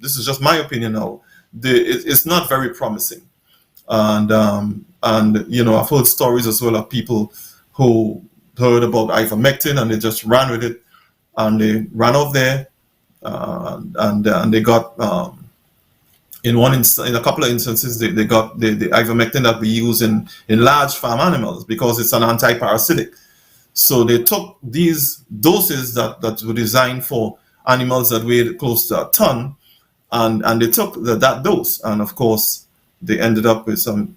This is just my opinion now. It's not very promising. And I've heard stories as well of people who heard about ivermectin and they just ran with it, and they ran out there and they got in a couple of instances they got the ivermectin that we use in large farm animals because it's an anti-parasitic. So they took these doses that were designed for animals that weighed close to a ton, and they took that dose, and of course they ended up with some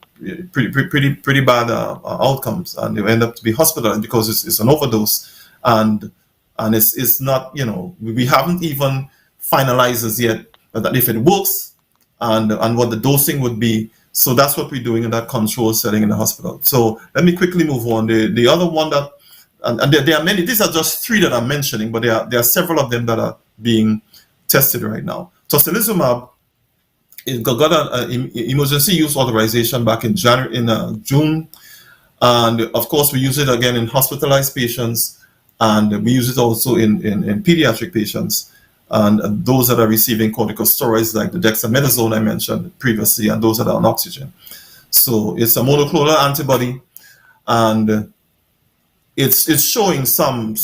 pretty bad outcomes, and they end up to be hospitalized because it's an overdose, and it's not, we haven't even finalized as yet that if it works and what the dosing would be. So that's what we're doing in that control setting in the hospital. So let me quickly move on. The other one that, and there are many, these are just three that I'm mentioning, but there are several of them that are being tested right now. Tocilizumab, it got an emergency use authorization back in June, and of course we use it again in hospitalized patients, and we use it also in pediatric patients, and those that are receiving corticosteroids like the dexamethasone I mentioned previously, and those that are on oxygen. So it's a monoclonal antibody, and it's showing some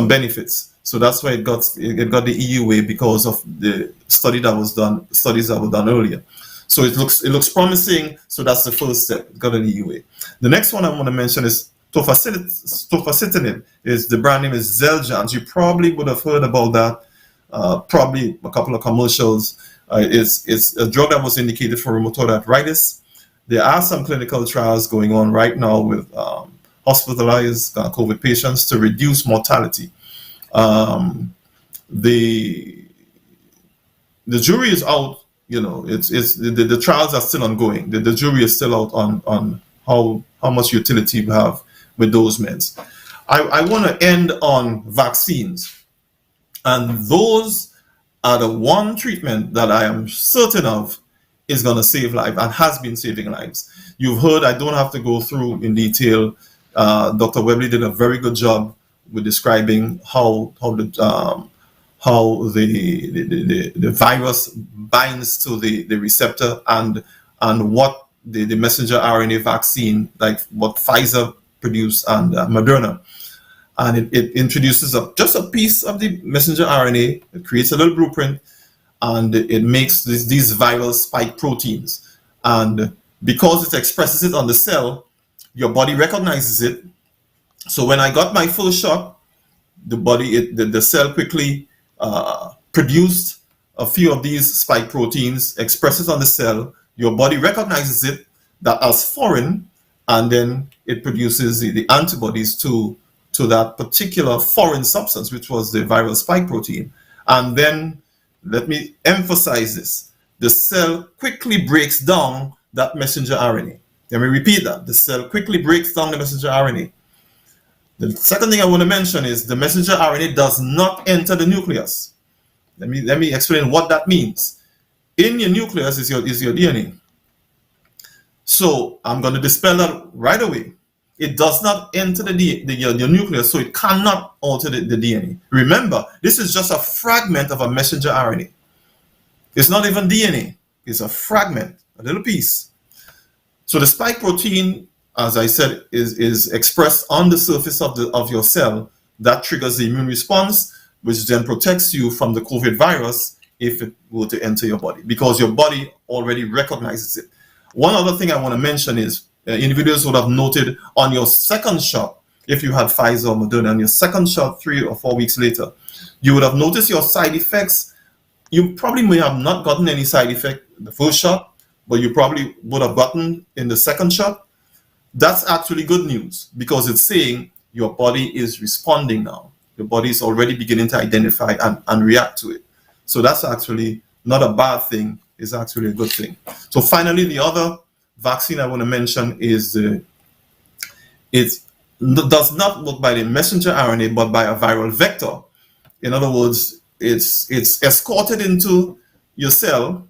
benefits. So that's why it got the EUA, because of the studies that were done earlier. So it looks promising. So that's the first step. It got an EUA. The next one I want to mention is tofacitinib. The brand name is Xeljanz. You probably would have heard about that. Probably a couple of commercials. It's a drug that was indicated for rheumatoid arthritis. There are some clinical trials going on right now with hospitalized COVID patients to reduce mortality. The jury is out. The trials are still ongoing. The jury is still out on how much utility we have with those meds. I want to end on vaccines, and those are the one treatment that I am certain of is going to save lives and has been saving lives. You've heard, I don't have to go through in detail. Dr. Webley did a very good job with describing how the virus binds to the receptor and what the messenger RNA vaccine, like what Pfizer produced and Mrna, and it introduces just a piece of the messenger RNA. It creates a little blueprint, and it makes these viral spike proteins, and because it expresses it on the cell, your body recognizes it. So when I got my first shot, the cell quickly produced a few of these spike proteins, expresses on the cell. Your body recognizes it as foreign, and then it produces the antibodies to that particular foreign substance, which was the viral spike protein. And then, let me emphasize this, the cell quickly breaks down that messenger RNA. Let me repeat that. The cell quickly breaks down the messenger RNA. The second thing I want to mention is the messenger RNA does not enter the nucleus. Let me explain what that means. In your nucleus is your DNA. So I'm going to dispel that right away. It does not enter your nucleus, so it cannot alter the DNA. Remember, this is just a fragment of a messenger RNA. It's not even DNA. It's a fragment, a little piece. So the spike protein, as I said, is expressed on the surface of your cell. That triggers the immune response, which then protects you from the COVID virus if it were to enter your body, because your body already recognizes it. One other thing I want to mention is individuals would have noted on your second shot, if you had Pfizer or Moderna, on your second shot 3 or 4 weeks later, you would have noticed your side effects. You probably may have not gotten any side effect in the first shot, but you probably would have gotten in the second shot. That's actually good news, because it's saying your body is responding now. Your body is already beginning to identify and react to it. So that's actually not a bad thing. It's actually a good thing. So finally, the other vaccine I want to mention is it does not work by the messenger RNA, but by a viral vector. In other words, it's escorted into your cell,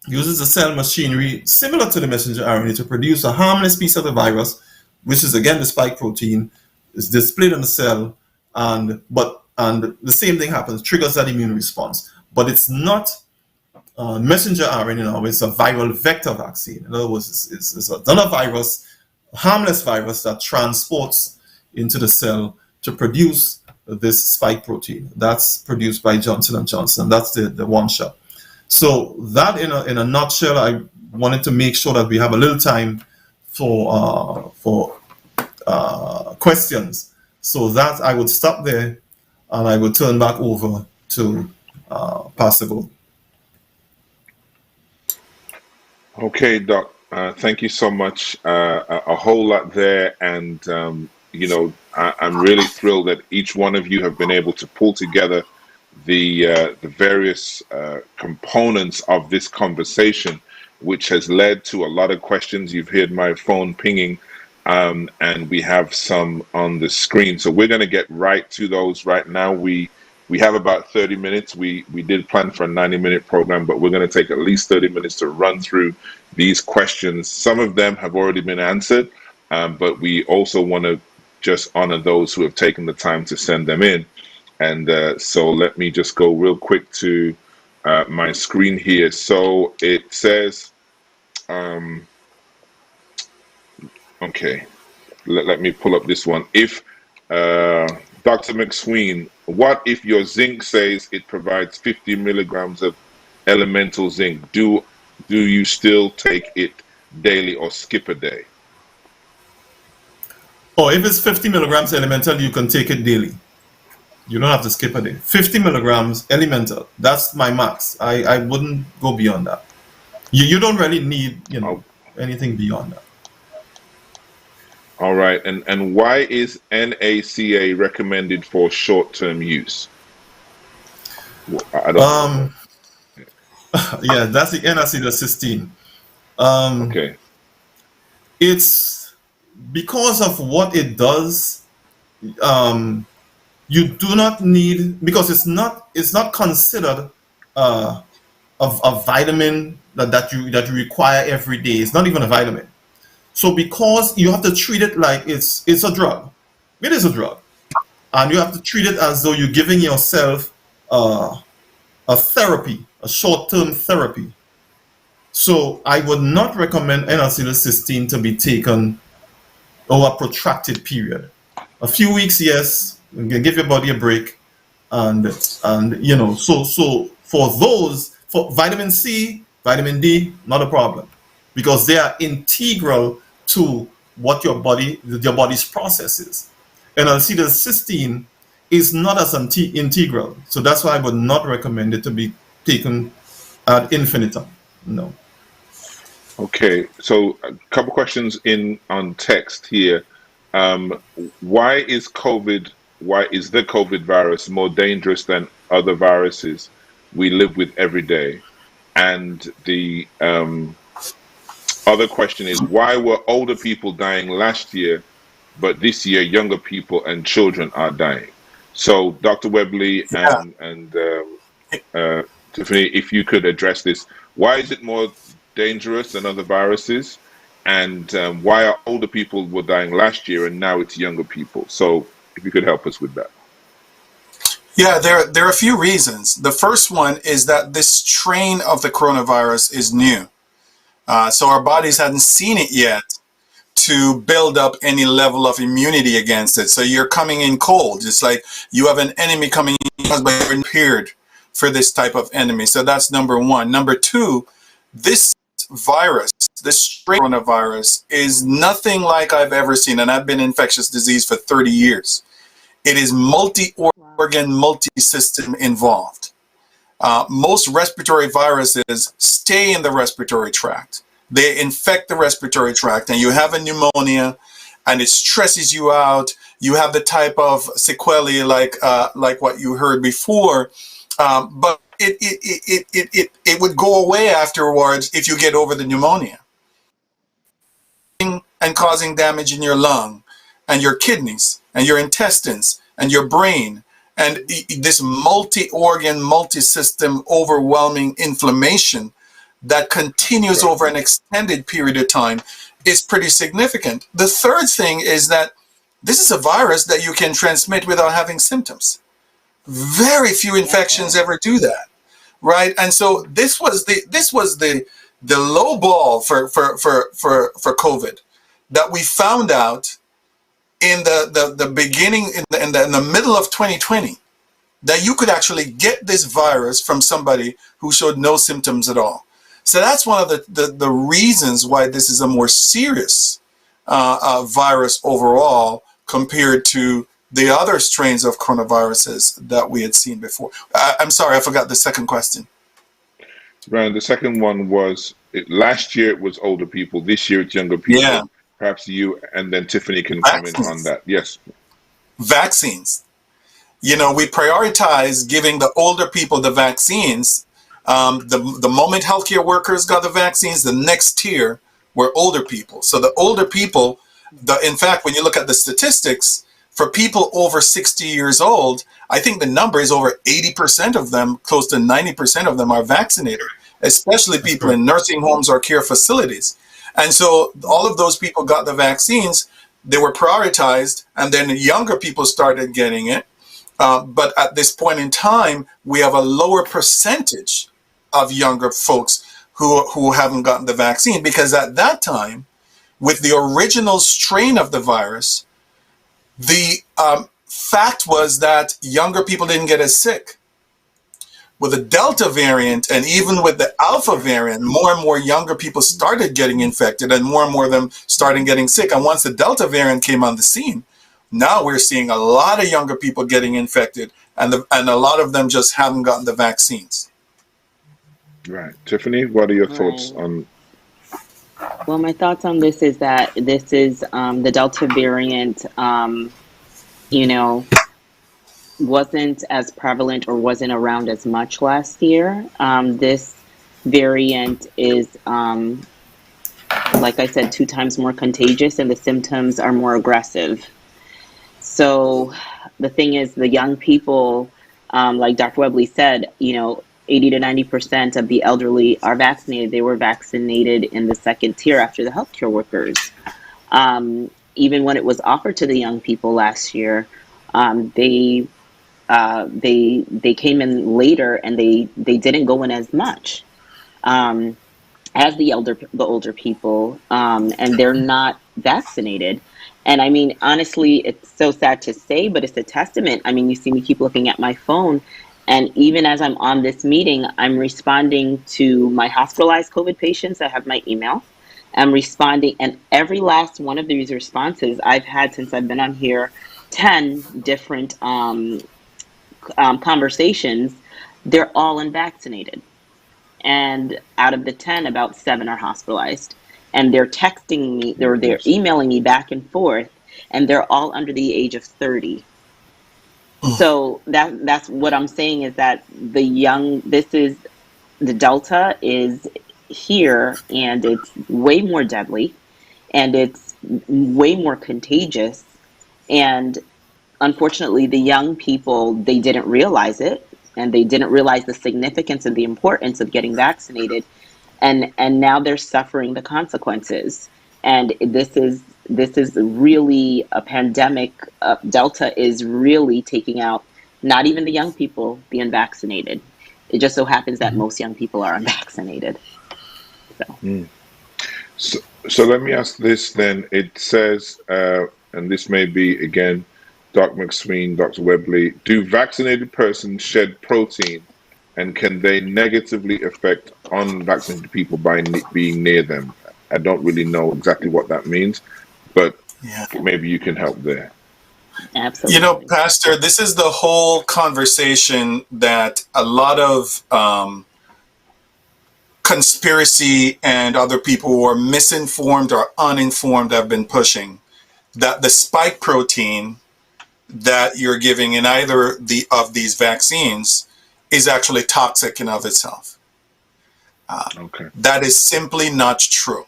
uses the cell machinery similar to the messenger RNA to produce a harmless piece of the virus, which is again the spike protein. Is displayed on the cell, and the same thing happens, triggers that immune response. But it's not messenger RNA now, it's a viral vector vaccine. In other words, it's another virus, a harmless virus that transports into the cell to produce this spike protein. That's produced by Johnson & Johnson. That's the one shot. So that in a nutshell, I wanted to make sure that we have a little time for questions. So that I would stop there, and I would turn back over to Pastor Gold. Okay, Doc. Thank you so much. A whole lot there, and I'm really thrilled that each one of you have been able to pull together the various components of this conversation, which has led to a lot of questions. You've heard my phone pinging, and we have some on the screen. So we're going to get right to those right now. We have about 30 minutes. We did plan for a 90-minute program, but we're going to take at least 30 minutes to run through these questions. Some of them have already been answered, but we also want to just honor those who have taken the time to send them in. And so let me just go real quick to my screen here. So it says, okay, let me pull up this one. If Dr. McSween, what if your zinc says it provides 50 milligrams of elemental zinc? Do you still take it daily or skip a day? Oh, if it's 50 milligrams elemental, you can take it daily. You don't have to skip a day. 50 milligrams elemental, that's my max. I wouldn't go beyond that. You don't really need, anything beyond that. All right, and why is NACA recommended for short-term use? I don't yeah, that's the N-acetylcysteine. Okay. It's because of what it does. You do not need, because it's not considered a vitamin that you require every day. It's not even a vitamin. So because you have to treat it like it's a drug. It is a drug. And you have to treat it as though you're giving yourself a therapy, a short-term therapy. So I would not recommend N-acetylcysteine to be taken over a protracted period. A few weeks, yes, you can give your body a break, and so for vitamin C, vitamin D, not a problem, because they are integral to what your body's process is. And acetylcysteine is not as integral, so that's why I would not recommend it to be taken ad infinitum. No. Okay, so a couple questions on text here. Why is COVID why is the COVID virus more dangerous than other viruses we live with every day? And the other question is, why were older people dying last year, but this year younger people and children are dying? So, Dr. Webley Yeah. and Tiffany, if you could address this, why is it more dangerous than other viruses? And why are older people were dying last year and now it's younger people? So, if you could help us with that. Yeah, there are a few reasons. The first one is that this strain of the coronavirus is new. So our bodies hadn't seen it yet to build up any level of immunity against it. So you're coming in cold. It's like you have an enemy coming in, but you're prepared for this type of enemy. So that's number one. Number two, this virus, this strain of coronavirus is nothing like I've ever seen. And I've been in infectious disease for 30 years. It is multi-organ, multi-system involved. Most respiratory viruses stay in the respiratory tract. They infect the respiratory tract, and you have a pneumonia, and it stresses you out. You have the type of sequelae like what you heard before, but it would go away afterwards if you get over the pneumonia, and causing damage in your lung, and your kidneys, and your intestines, and your brain. And this multi-organ, multi-system, overwhelming inflammation that continues over an extended period of time is pretty significant. The third thing is that this is a virus that you can transmit without having symptoms. Very few infections ever do that, right? And so this was the low ball for COVID that we found out in the beginning, in the middle of 2020, that you could actually get this virus from somebody who showed no symptoms at all. So that's one of the reasons why this is a more serious virus overall compared to the other strains of coronaviruses that we had seen before. I'm sorry, I forgot the second question. Brian, the second one was, last year it was older people, this year it's younger people. Yeah. Perhaps you and then Tiffany can comment on that. Yes. Vaccines. You know, we prioritize giving the older people the vaccines. The moment healthcare workers got the vaccines, the next tier were older people. So the older people, in fact, when you look at the statistics, for people over 60 years old, I think the number is over 80% of them, close to 90% of them are vaccinated, especially people in nursing homes or care facilities. And so all of those people got the vaccines, they were prioritized, and then younger people started getting it. But at this point in time, we have a lower percentage of younger folks who haven't gotten the vaccine, because at that time, with the original strain of the virus, the fact was that younger people didn't get as sick. With the Delta variant and even with the Alpha variant, more and more younger people started getting infected, and more of them started getting sick. And once the Delta variant came on the scene, now we're seeing a lot of younger people getting infected, and a lot of them just haven't gotten the vaccines. Right. Tiffany, what are your thoughts on? Well, my thoughts on this is that this is the Delta variant, wasn't as prevalent or wasn't around as much last year. This variant is, like I said, 2 times more contagious, and the symptoms are more aggressive. So the thing is, the young people, like Dr. Webley said, 80 to 90% of the elderly are vaccinated. They were vaccinated in the second tier after the healthcare workers. Even when it was offered to the young people last year, they came in later, and they didn't go in as much as the older people, and they're not vaccinated. And I mean, honestly, it's so sad to say, but it's a testament. I mean, you see me keep looking at my phone, and even as I'm on this meeting, I'm responding to my hospitalized COVID patients that have my email. I'm responding, and every last one of these responses I've had since I've been on here, 10 different conversations, they're all unvaccinated. And out of the 10, about 7 are hospitalized. And they're texting me, they're emailing me back and forth, and they're all under the age of 30. So that's what I'm saying, is that the Delta is here, and it's way more deadly, and it's way more contagious. And unfortunately, the young people, they didn't realize it, and they didn't realize the significance and the importance of getting vaccinated. And now they're suffering the consequences. And this is really a pandemic. Delta is really taking out not even the young people, the unvaccinated. It just so happens that most young people are unvaccinated. So let me ask this then. It says, and this may be again, Dr. McSween, Dr. Webley, do vaccinated persons shed protein, and can they negatively affect unvaccinated people by being near them? I don't really know exactly what that means, but maybe you can help there. Absolutely. You know, Pastor, this is the whole conversation that a lot of conspiracy and other people who are misinformed or uninformed have been pushing, that the spike protein that you're giving in either of these vaccines is actually toxic in of itself. That is simply not true.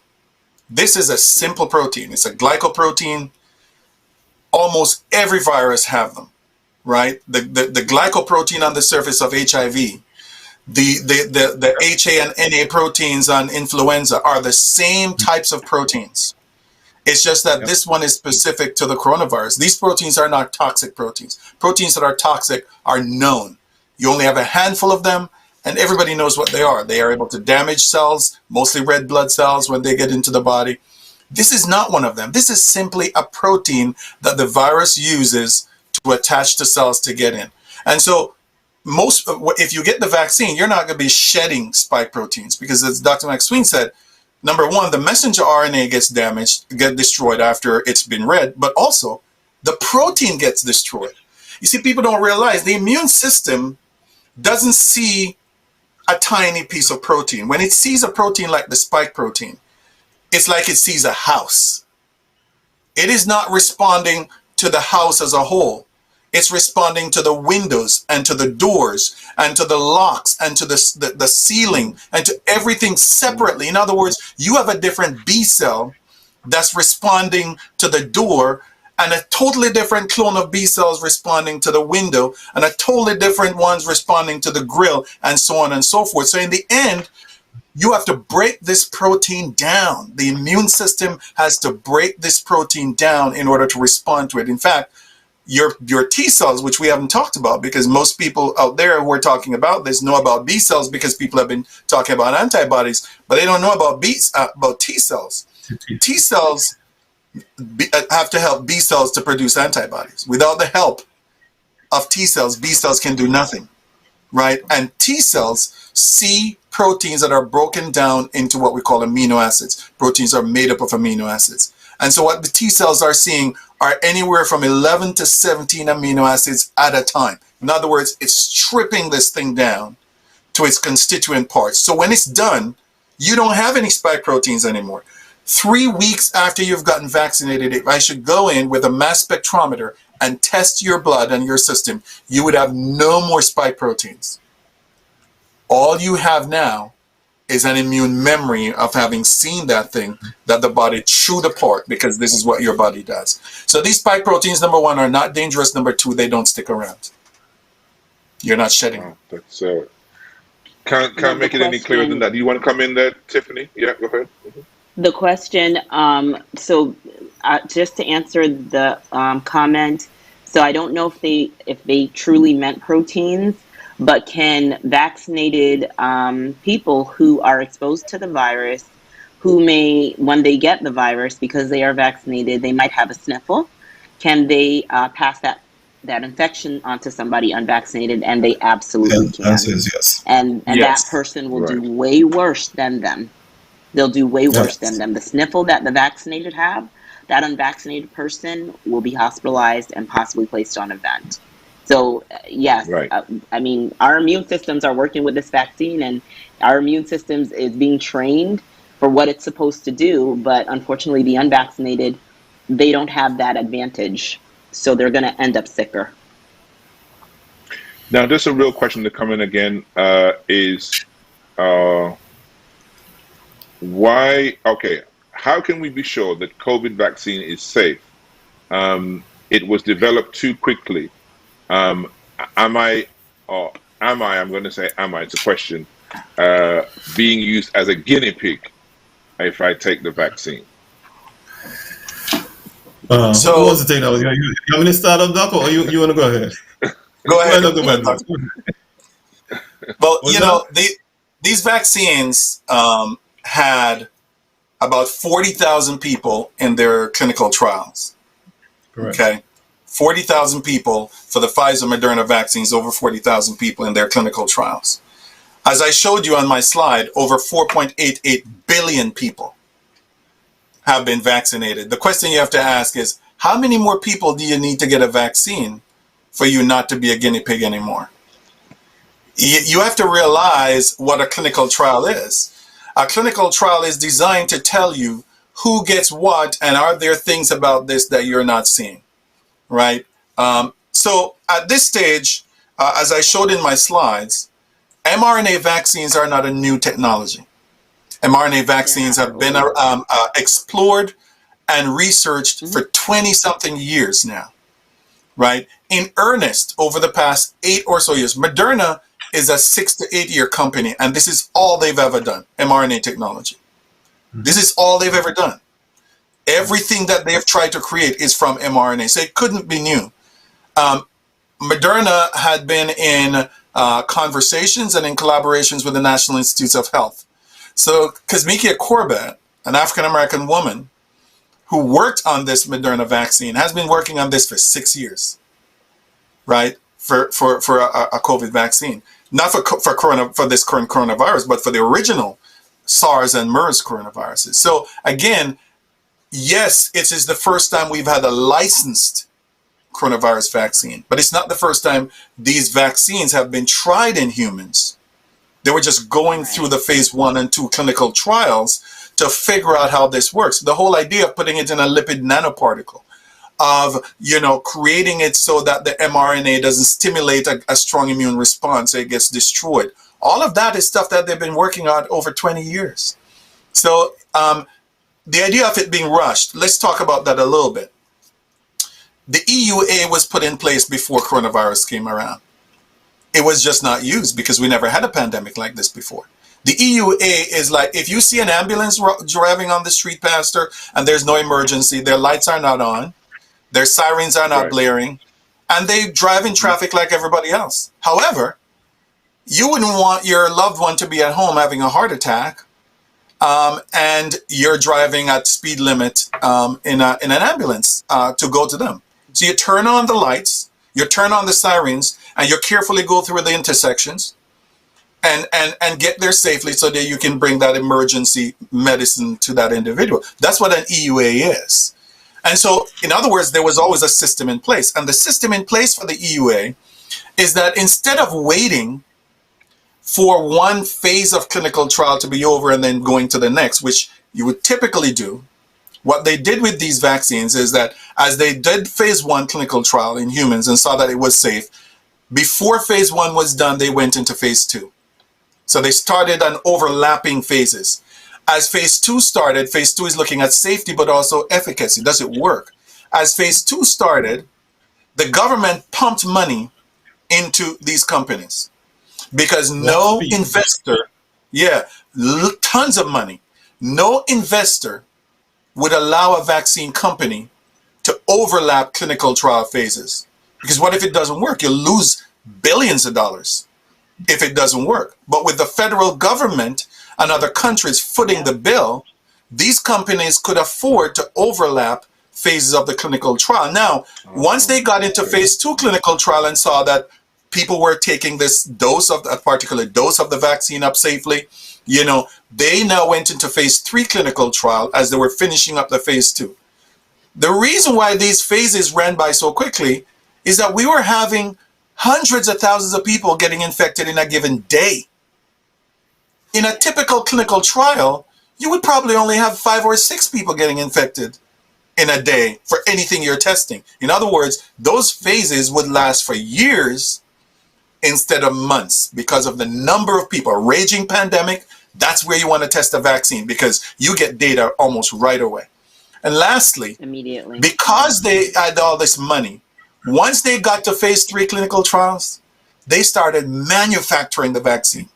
This is a simple protein. It's a glycoprotein. Almost every virus have them, right? The glycoprotein on the surface of HIV, the HA and NA proteins on influenza are the same types of proteins. It's just that this one is specific to the coronavirus. These proteins are not toxic proteins. Proteins that are toxic are known. You only have a handful of them, and everybody knows what they are. They are able to damage cells, mostly red blood cells, when they get into the body. This is not one of them. This is simply a protein that the virus uses to attach to cells to get in. And so if you get the vaccine, you're not going to be shedding spike proteins, because as Dr. McSween said, number one, the messenger RNA gets destroyed after it's been read, but also the protein gets destroyed. You see, people don't realize the immune system doesn't see a tiny piece of protein. When it sees a protein like the spike protein, it's like it sees a house. It is not responding to the house as a whole. It's responding to the windows and to the doors and to the locks and to the ceiling and to everything separately. In other words, you have a different B cell that's responding to the door, and a totally different clone of B cells responding to the window, and a totally different ones responding to the grill, and so on and so forth. So in the end, you have to break this protein down. The immune system has to break this protein down in order to respond to it. In fact, your T cells, which we haven't talked about, because most people out there who are talking about this know about B cells because people have been talking about antibodies, but they don't know about T cells. T cells have to help B cells to produce antibodies. Without the help of T cells, B cells can do nothing, right? And T cells see proteins that are broken down into what we call amino acids. Proteins are made up of amino acids. And so what the T cells are seeing are anywhere from 11 to 17 amino acids at a time. In other words, it's stripping this thing down to its constituent parts. So when it's done, you don't have any spike proteins anymore. 3 weeks after you've gotten vaccinated, if I should go in with a mass spectrometer and test your blood and your system, you would have no more spike proteins. All you have now is an immune memory of having seen that thing that the body chewed apart, because this is what your body does. So these spike proteins, number one, are not dangerous. Number two, they don't stick around. You're not shedding them. That's can't make it any clearer than that. Do you want to come in there, Tiffany? Yeah, go ahead. The question, just to answer the comment, so I don't know if they truly meant proteins, but can vaccinated people who are exposed to the virus, who may, when they get the virus, because they are vaccinated, they might have a sniffle, can they pass that infection onto somebody unvaccinated? And they absolutely can. Answer is yes. And yes, that person will do way worse than them. They'll do way worse than them. The sniffle that the vaccinated have, that unvaccinated person will be hospitalized and possibly placed on a vent. So yes, I mean, our immune systems are working with this vaccine, and our immune systems is being trained for what it's supposed to do. But unfortunately, the unvaccinated, they don't have that advantage. So they're going to end up sicker. Now, just a real question to come in again is why? Okay, how can we be sure that COVID vaccine is safe? It was developed too quickly. Um, am I, or am I? I'm going to say, am I? It's a question. Being used as a guinea pig if I take the vaccine. Who wants to take that one? You want me to start up, Doc, or you want to go ahead? Go ahead. Go ahead, Doc. Well, you know, these vaccines had about 40,000 people in their clinical trials. Correct. Okay. 40,000 people for the Pfizer Moderna vaccines, over 40,000 people in their clinical trials. As I showed you on my slide, over 4.88 billion people have been vaccinated. The question you have to ask is, how many more people do you need to get a vaccine for you not to be a guinea pig anymore? You have to realize what a clinical trial is. A clinical trial is designed to tell you who gets what and are there things about this that you're not seeing, right? So at this stage, as I showed in my slides, mRNA vaccines are not a new technology. mRNA vaccines have been explored and researched for 20-something years now, right? In earnest, over the past 8 or so years. Moderna is a 6 to 8 year company, and this is all they've ever done, mRNA technology. This is all they've ever done. Everything that they've tried to create is from mRNA, so it couldn't be new. Moderna had been in conversations and in collaborations with the National Institutes of Health. So Kizzmekia Corbett, an African-American woman who worked on this Moderna vaccine, has been working on this for 6 years, right? For a COVID vaccine. Not for this current coronavirus, but for the original SARS and MERS coronaviruses. So again, yes, it is the first time we've had a licensed coronavirus vaccine, but it's not the first time these vaccines have been tried in humans. They were just going through the phase 1 and 2 clinical trials to figure out how this works. The whole idea of putting it in a lipid nanoparticle, of, you know, creating it so that the mRNA doesn't stimulate a strong immune response, so it gets destroyed. All of that is stuff that they've been working on over 20 years. So the idea of it being rushed, let's talk about that a little bit. The EUA was put in place before coronavirus came around. It was just not used because we never had a pandemic like this before. The EUA is like, if you see an ambulance driving on the street, Pastor, and there's no emergency, their lights are not on, their sirens are not blaring, and they drive in traffic like everybody else. However, you wouldn't want your loved one to be at home having a heart attack, and you're driving at speed limit in an ambulance to go to them. So you turn on the lights, you turn on the sirens, and you carefully go through the intersections and get there safely so that you can bring that emergency medicine to that individual. That's what an EUA is. And so, in other words, there was always a system in place. And the system in place for the EUA is that instead of waiting for one phase of clinical trial to be over and then going to the next, which you would typically do, what they did with these vaccines is that as they did phase 1 clinical trial in humans and saw that it was safe, before phase 1 was done, they went into phase 2. So they started on overlapping phases. As phase 2 started, phase 2 is looking at safety, but also efficacy. Does it work? As phase 2 started, the government pumped money into these companies because no investor, tons of money, no investor would allow a vaccine company to overlap clinical trial phases. Because what if it doesn't work? You'll lose billions of dollars if it doesn't work. But with the federal government and other countries footing the bill, these companies could afford to overlap phases of the clinical trial. Now, once they got into phase 2 clinical trial and saw that people were taking this dose of a particular dose of the vaccine up safely, you know, they now went into phase 3 clinical trial as they were finishing up the phase 2. The reason why these phases ran by so quickly is that we were having hundreds of thousands of people getting infected in a given day. In a typical clinical trial, you would probably only have 5 or 6 people getting infected in a day for anything you're testing. In other words, those phases would last for years instead of months because of the number of people. A raging pandemic, that's where you want to test a vaccine because you get data almost right away. And lastly, Immediately. because they had all this money, once they got to phase 3 clinical trials, they started manufacturing the vaccine.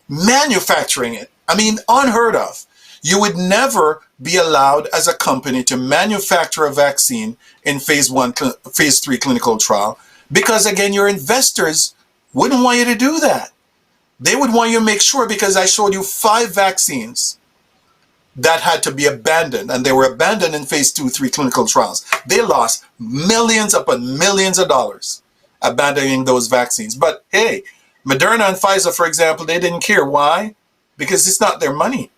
Manufacturing it. I mean, unheard of. You would never be allowed as a company to manufacture a vaccine in phase 3 clinical trial because, again, your investors wouldn't want you to do that. They would want you to make sure, because I showed you 5 vaccines that had to be abandoned, and they were abandoned in phase 2-3 clinical trials. They lost millions upon millions of dollars abandoning those vaccines. But hey, Moderna and Pfizer, for example, they didn't care. Why? Because it's not their money.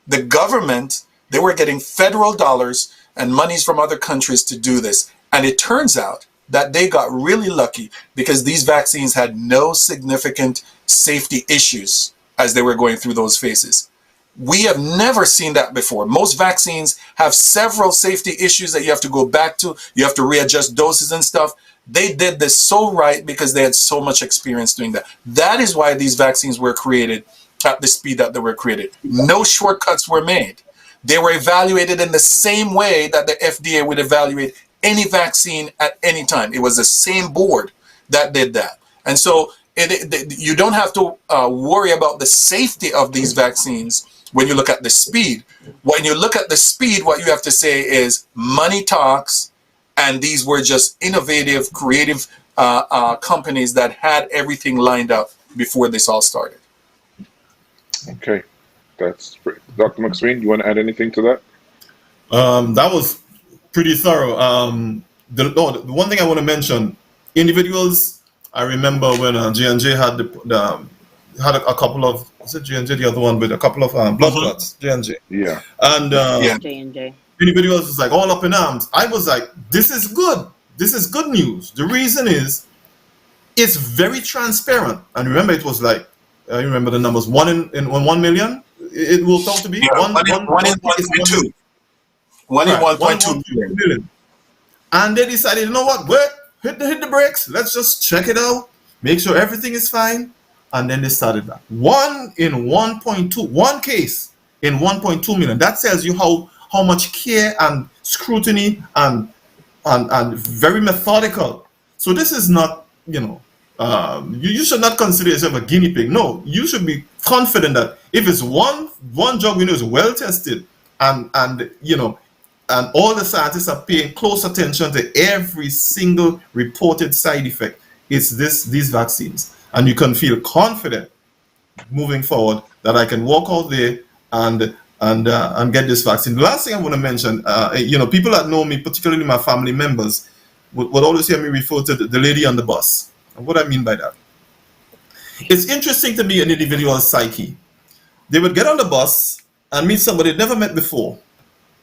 The government, they were getting federal dollars and monies from other countries to do this. And it turns out that they got really lucky because these vaccines had no significant safety issues as they were going through those phases. We have never seen that before. Most vaccines have several safety issues that you have to go back to. You have to readjust doses and stuff. They did this so right because they had so much experience doing that. That is why these vaccines were created at the speed that they were created. No shortcuts were made. They were evaluated in the same way that the FDA would evaluate any vaccine at any time. It was the same board that did that. And so you don't have to worry about the safety of these vaccines when you look at the speed. When you look at the speed, what you have to say is money talks, and these were just innovative, creative companies that had everything lined up before this all started. Okay, that's great. Dr. McSween, you want to add anything to that? That was pretty thorough. The one thing I want to mention, individuals. I remember when J&J had had a couple of, was it J&J the other one, with a couple of blood clots, J&J. Yeah. And J&J. individuals was like all up in arms. I was like, this is good. This is good news. The reason is, it's very transparent. And remember, it was like, I remember the numbers, 1 in 1 million. It will talk to be one in 1.2. 1 in 1.2 million. And they decided, you know what, wait, hit the brakes. Let's just check it out, make sure everything is fine. And then they started that. 1 in 1.2, one case in 1.2 million. That tells you how much care and scrutiny and very methodical. So this is not, you should not consider yourself a guinea pig. No, you should be confident that if it's one drug we know is well tested, and all the scientists are paying close attention to every single reported side effect, it's these vaccines, and you can feel confident moving forward that I can walk out there and get this vaccine. The last thing I want to mention, people that know me, particularly my family members, would always hear me refer to the lady on the bus. And what I mean by that, it's interesting to me an individual's psyche. They would get on the bus and meet somebody they'd never met before,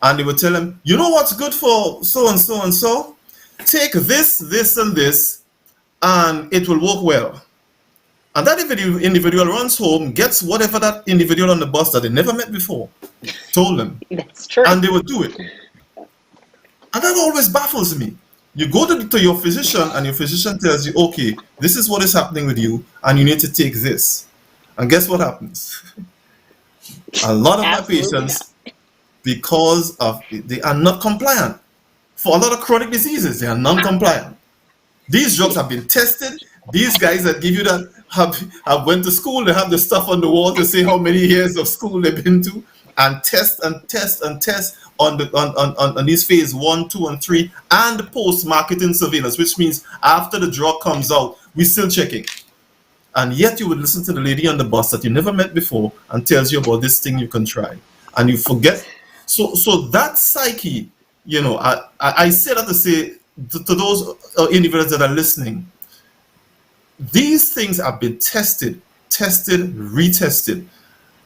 and they would tell them, you know what's good for so and so and so? Take this, this, and this, and it will work well. And that individual runs home, gets whatever that individual on the bus that they never met before told them. That's true. And they would do it. And that always baffles me. You go to your physician, and your physician tells you, okay, this is what is happening with you, and you need to take this. And guess what happens? A lot of my patients, because of they are not compliant. For a lot of chronic diseases, they are non-compliant. These drugs have been tested. These guys that give you that have went to school. They have the stuff on the wall to say how many years of school they've been to, and test on these phase 1, 2, and 3, and post-marketing surveillance, which means after the drug comes out, we're still checking. And yet you would listen to the lady on the bus that you never met before and tells you about this thing you can try, and you forget. So that psyche, I say that to say to those individuals that are listening, these things have been tested, retested,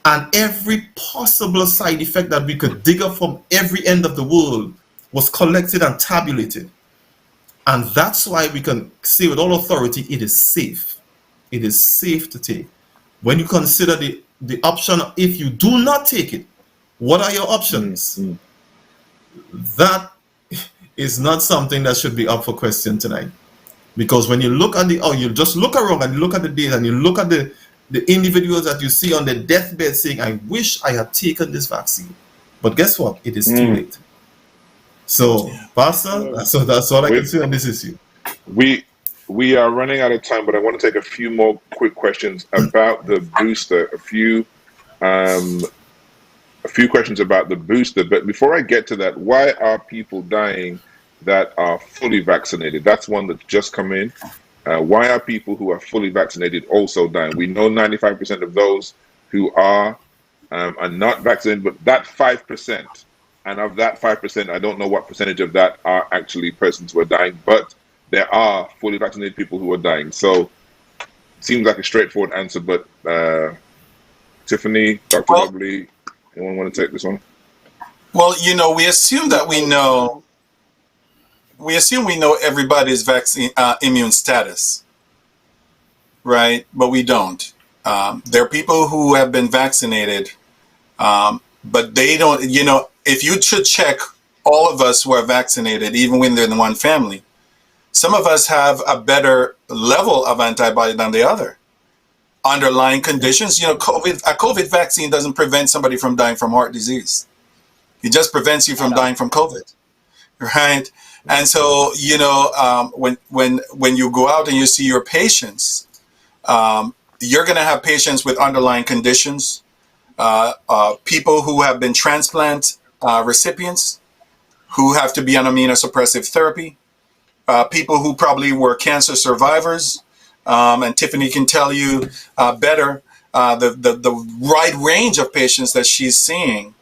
and every possible side effect that we could dig up from every end of the world was collected and tabulated. And that's why we can say with all authority, it is safe. It is safe to take. When you consider the option, if you do not take it, what are your options? That is not something that should be up for question tonight. Because when you look at you just look around and you look at the data and you look at the individuals that you see on the deathbed saying, I wish I had taken this vaccine. But guess what? It is too late. So, Pastor, that's all I can say on this issue. We are running out of time, but I want to take a few more quick questions about the booster. A few questions about the booster. But before I get to that, why are people dying that are fully vaccinated? That's one that's just come in. Why are people who are fully vaccinated also dying? We know 95% of those who are not vaccinated, but that 5%, and of that 5%, I don't know what percentage of that are actually persons who are dying, but there are fully vaccinated people who are dying. So it seems like a straightforward answer, but Tiffany, Dr. Lovely, anyone want to take this one? Well, we assume that we know everybody's vaccine immune status, right? But we don't. There are people who have been vaccinated, but they don't, if you should check all of us who are vaccinated, even when they're in one family, some of us have a better level of antibody than the other. Underlying conditions, a COVID vaccine doesn't prevent somebody from dying from heart disease. It just prevents you from dying from COVID, right? And so, when you go out and you see your patients, you're going to have patients with underlying conditions, people who have been transplant recipients, who have to be on immunosuppressive therapy, people who probably were cancer survivors, and Tiffany can tell you better the wide range of patients that she's seeing.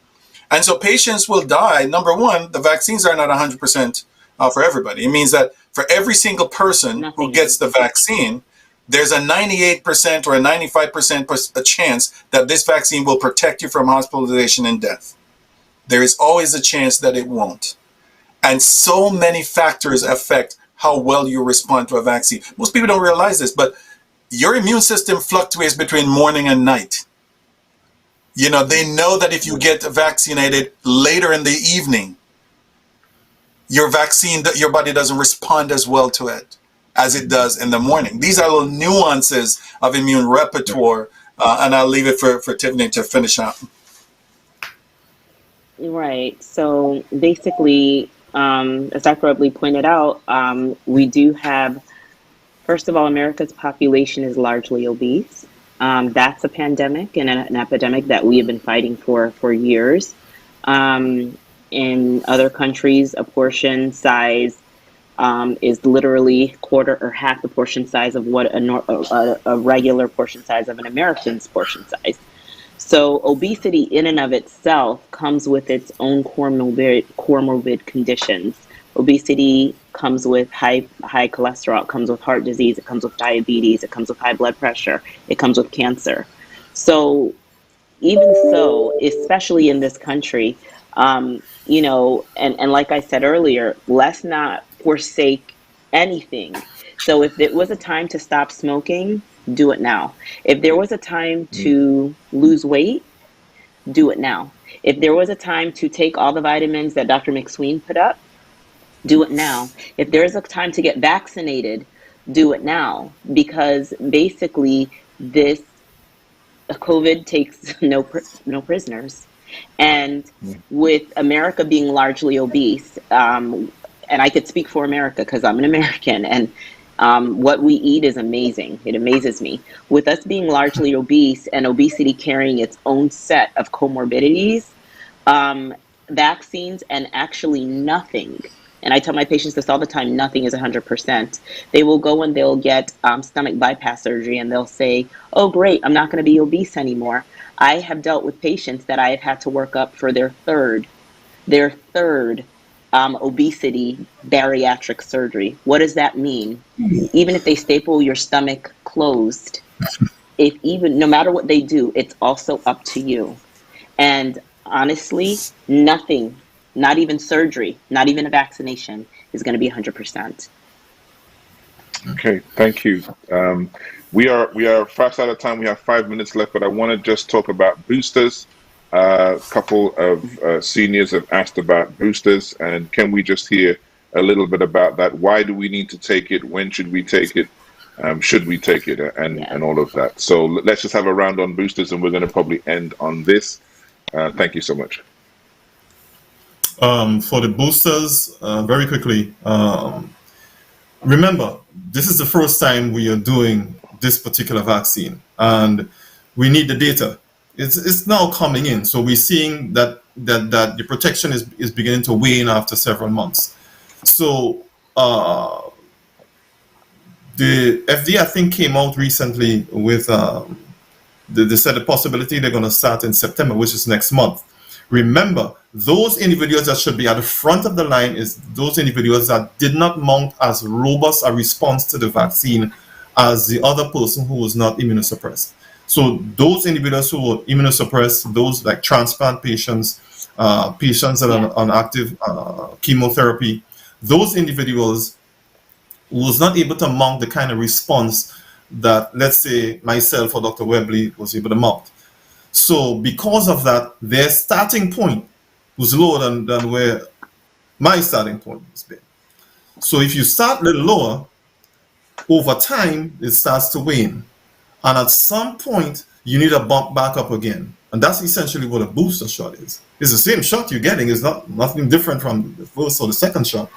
And so patients will die. Number one, the vaccines are not 100% for everybody. It means that for every single person who gets the vaccine, there's a 98% or a 95% chance that this vaccine will protect you from hospitalization and death. There is always a chance that it won't. And so many factors affect how well you respond to a vaccine. Most people don't realize this, but your immune system fluctuates between morning and night. They know that if you get vaccinated later in the evening, your body doesn't respond as well to it as it does in the morning. These are little nuances of immune repertoire, and I'll leave it for Tiffany to finish up. Right. So basically, as Dr. Ubley pointed out, we do have, first of all, America's population is largely obese. That's a pandemic and an epidemic that we have been fighting for years. In other countries, a portion size is literally quarter or half the portion size of what a regular portion size of an American's portion size. So obesity in and of itself comes with its own comorbid conditions. Obesity comes with high cholesterol, it comes with heart disease, it comes with diabetes, it comes with high blood pressure, it comes with cancer. So even so, especially in this country, and like I said earlier, let's not forsake anything. So if it was a time to stop smoking, do it now. If there was a time to lose weight, do it now. If there was a time to take all the vitamins that Dr. McSween put up, do it now. If there's a time to get vaccinated, do it now. Because basically this COVID takes no prisoners. And with America being largely obese, and I could speak for America because I'm an American, and what we eat is amazing. It amazes me. With us being largely obese and obesity carrying its own set of comorbidities, vaccines and actually nothing, and I tell my patients this all the time, nothing is 100%. They will go and they'll get stomach bypass surgery and they'll say, oh, great, I'm not going to be obese anymore. I have dealt with patients that I have had to work up for their third obesity bariatric surgery. What does that mean? Even if they staple your stomach closed, no matter what they do, it's also up to you. And honestly, nothing, not even surgery, not even a vaccination, is going to be 100%. Okay, thank you. We are fast out of time. We have 5 minutes left, but I want to just talk about boosters. A couple of seniors have asked about boosters, and can we just hear a little bit about that. Why do we need to take it? When should we take it? Should we take it? And all of that. So let's just have a round on boosters, and we're going to probably end on this. Thank you so much. For the boosters, very quickly, remember, this is the first time we are doing this particular vaccine, and we need the data. It's now coming in, so we're seeing that the protection is beginning to wane after several months. So the FDA, I think, came out recently with they said the possibility they're going to start in September, which is next month. Remember, those individuals that should be at the front of the line is those individuals that did not mount as robust a response to the vaccine as the other person who was not immunosuppressed. So those individuals who were immunosuppressed, those like transplant patients, patients that are on active chemotherapy, those individuals who was not able to mount the kind of response that, let's say, myself or Dr. Webley was able to mount. So because of that, their starting point was lower than where my starting point has been. So if you start a little lower, over time, it starts to wane. And at some point, you need to bump back up again. And that's essentially what a booster shot is. It's the same shot you're getting. It's nothing different from the first or the second shot.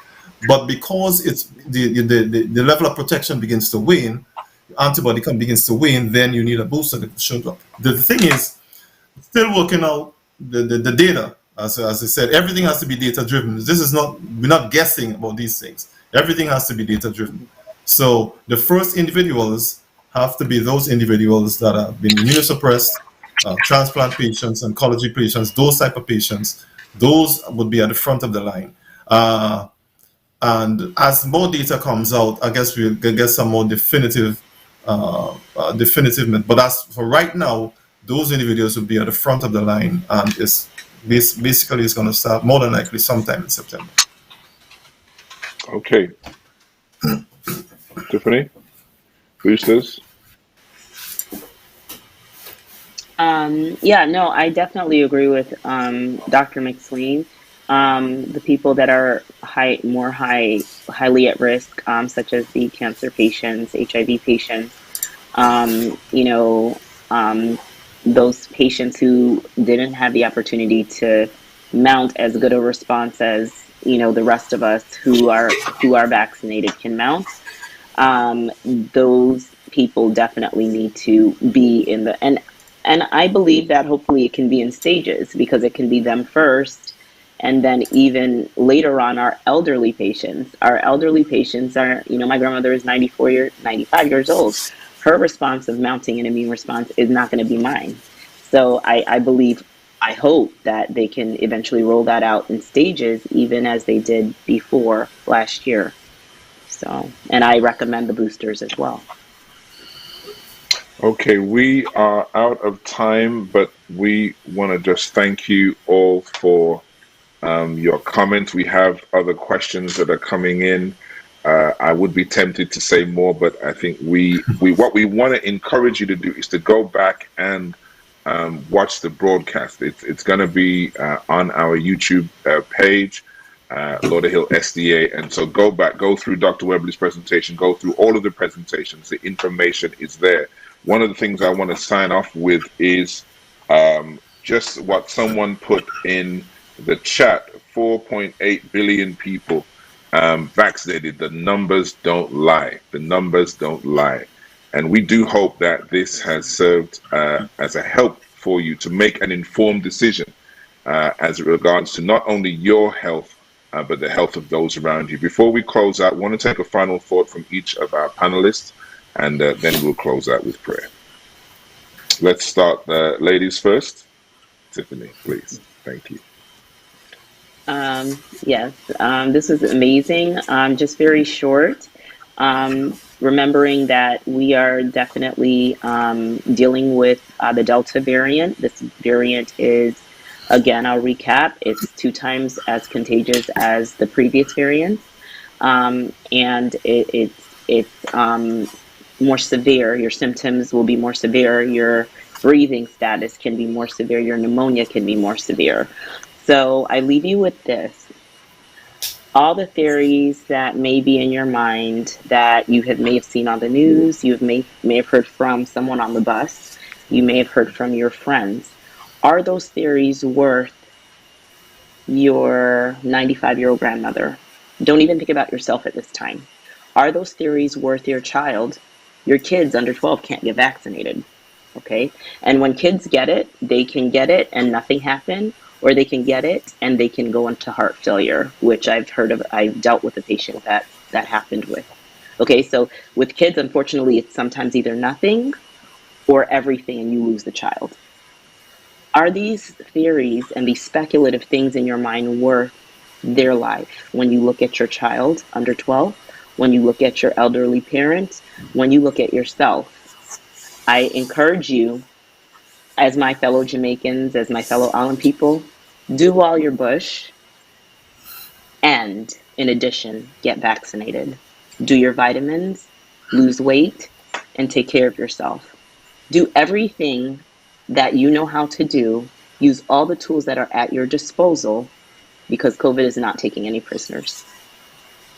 But because it's the level of protection begins to wane, antibody begins to wane, then you need a booster to show up. The thing is, still working out the data. As I said, everything has to be data driven. We're not guessing about these things. Everything has to be data driven. So the first individuals have to be those individuals that have been immunosuppressed, transplant patients, oncology patients, those type of patients. Those would be at the front of the line. And as more data comes out, I guess we'll get some more definitive. But as for right now, those individuals will be at the front of the line, and basically it's going to start more than likely sometime in September. Okay. Tiffany, boosters? I definitely agree with Dr. McSween. The people that are highly at risk, such as the cancer patients, HIV patients, those patients who didn't have the opportunity to mount as good a response as the rest of us who are vaccinated can mount. Those people definitely need to be in the and I believe that hopefully it can be in stages, because it can be them first, and then even later on our elderly patients. Our elderly patients are, my grandmother is 95 years old. Her response of mounting an immune response is not going to be mine. So I hope that they can eventually roll that out in stages, even as they did before last year. So, and I recommend the boosters as well. Okay, we are out of time, but we want to just thank you all for your comments. We have other questions that are coming in. I would be tempted to say more, but I think what we want to encourage you to do is to go back and watch the broadcast. It's going to be on our YouTube page, Lauderhill SDA, and so go back, go through Dr. Webley's presentation, go through all of the presentations. The information is there. One of the things I want to sign off with is just what someone put in the chat: 4.8 billion people vaccinated. The numbers don't lie. The numbers don't lie. And we do hope that this has served as a help for you to make an informed decision as it regards to not only your health, but the health of those around you. Before we close out, I want to take a final thought from each of our panelists, and then we'll close out with prayer. Let's start ladies first. Tiffany, please. Thank you. Yes, this is amazing. Just very short. Remembering that we are definitely dealing with the Delta variant. This variant is, again, I'll recap, it's 2 times as contagious as the previous variants. And it's more severe. Your symptoms will be more severe. Your breathing status can be more severe. Your pneumonia can be more severe. So I leave you with this. all the theories that may be in your mind that you may have seen on the news, you may have heard from someone on the bus, you may have heard from your friends. Are those theories worth your 95-year-old grandmother? Don't even think about yourself at this time. Are those theories worth your child? Your kids under 12 can't get vaccinated, okay? And when kids get it, they can get it and nothing happened, or they can get it and they can go into heart failure, which I've dealt with a patient that happened with. Okay, so with kids, unfortunately, it's sometimes either nothing or everything and you lose the child. Are these theories and these speculative things in your mind worth their life when you look at your child under 12, when you look at your elderly parents, when you look at yourself? I encourage you, as my fellow Jamaicans, as my fellow island people, do all your bush and, in addition, get vaccinated. Do your vitamins, lose weight, and take care of yourself. Do everything that you know how to do. Use all the tools that are at your disposal, because COVID is not taking any prisoners.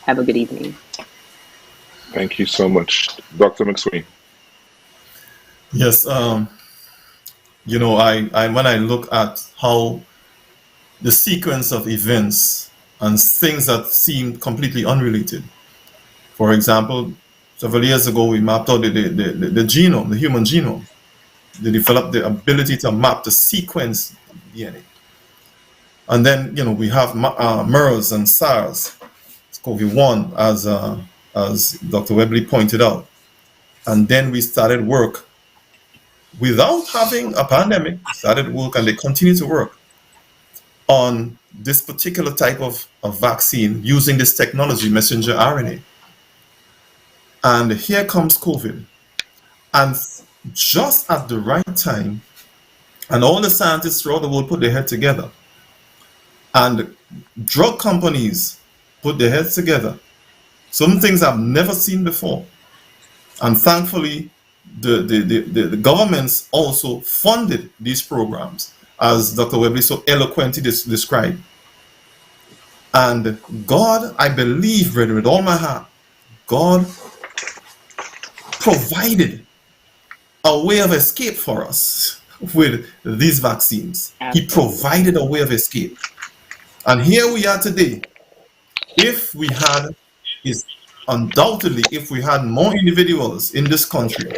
Have a good evening. Thank you so much. Dr. McSween. Yes, you know, I when I look at how the sequence of events and things that seem completely unrelated. For example, several years ago, we mapped out the genome, the human genome. They developed the ability to map the sequence DNA. And then, you know, we have MERS and SARS, COVID-1, as Dr. Webley pointed out. And then we started work without having a pandemic, started work, and they continue to work on this particular type of vaccine using this technology, messenger RNA. And here comes COVID. And just at the right time, and all the scientists throughout the world put their head together, and drug companies put their heads together. Some things I've never seen before. And thankfully, the governments also funded these programs, as Dr. Webley so eloquently described. And God, I believe, brethren, with all my heart, God provided a way of escape for us with these vaccines. Absolutely. He provided a way of escape. And here we are today. If we had more individuals in this country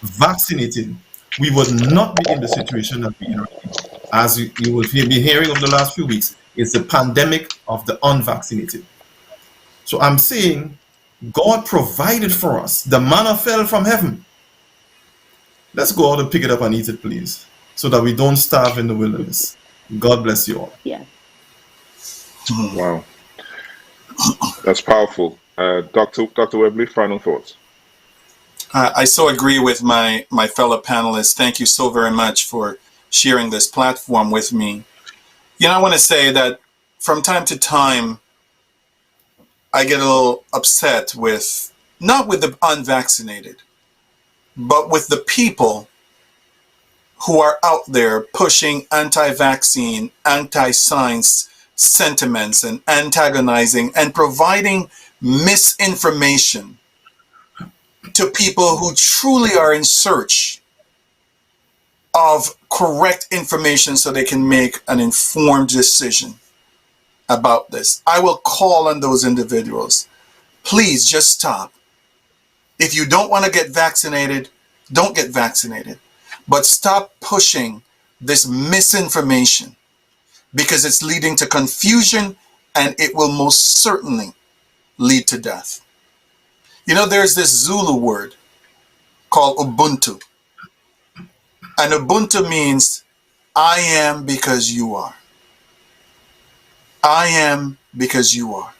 vaccinated, we would not be in the situation that we are in. As you will be hearing over the last few weeks, it's the pandemic of the unvaccinated. So I'm saying God provided for us. The manna fell from heaven. Let's go out and pick it up and eat it, please, so that we don't starve in the wilderness. God bless you all. Yeah. Wow. That's powerful. Dr. Webley, final thoughts. I so agree with my fellow panelists. Thank you so very much for sharing this platform with me. You know, I want to say that from time to time, I get a little upset with, not with the unvaccinated, but with the people who are out there pushing anti-vaccine, anti-science sentiments and antagonizing and providing misinformation to people who truly are in search of correct information so they can make an informed decision about this. I will call on those individuals. Please just stop. If you don't want to get vaccinated, don't get vaccinated. But stop pushing this misinformation, because it's leading to confusion and it will most certainly lead to death. You know, there's this Zulu word called Ubuntu. And Ubuntu means I am because you are. I am because you are.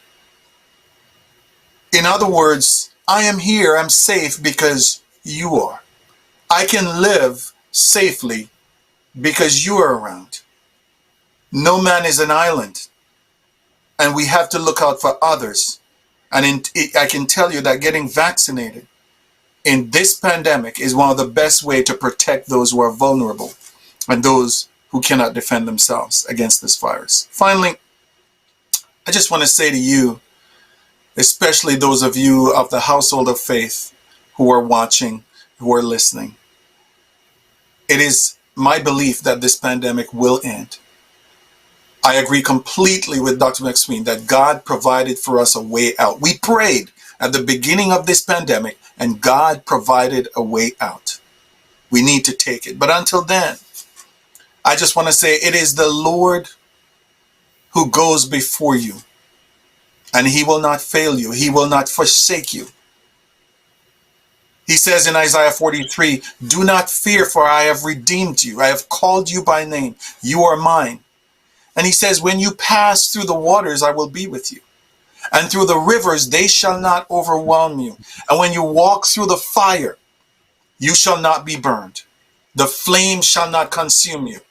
In other words, I am here, I'm safe because you are. I can live safely because you are around. No man is an island, and we have to look out for others. And I can tell you that getting vaccinated in this pandemic is one of the best ways to protect those who are vulnerable and those who cannot defend themselves against this virus. Finally, I just want to say to you, especially those of you of the household of faith who are watching, who are listening, it is my belief that this pandemic will end. I agree completely with Dr. McSween that God provided for us a way out. We prayed at the beginning of this pandemic, and God provided a way out. We need to take it. But until then, I just want to say it is the Lord who goes before you, and he will not fail you. He will not forsake you. He says in Isaiah 43, do not fear, for I have redeemed you. I have called you by name. You are mine. And he says, when you pass through the waters, I will be with you. And through the rivers, they shall not overwhelm you. And when you walk through the fire, you shall not be burned. The flame shall not consume you.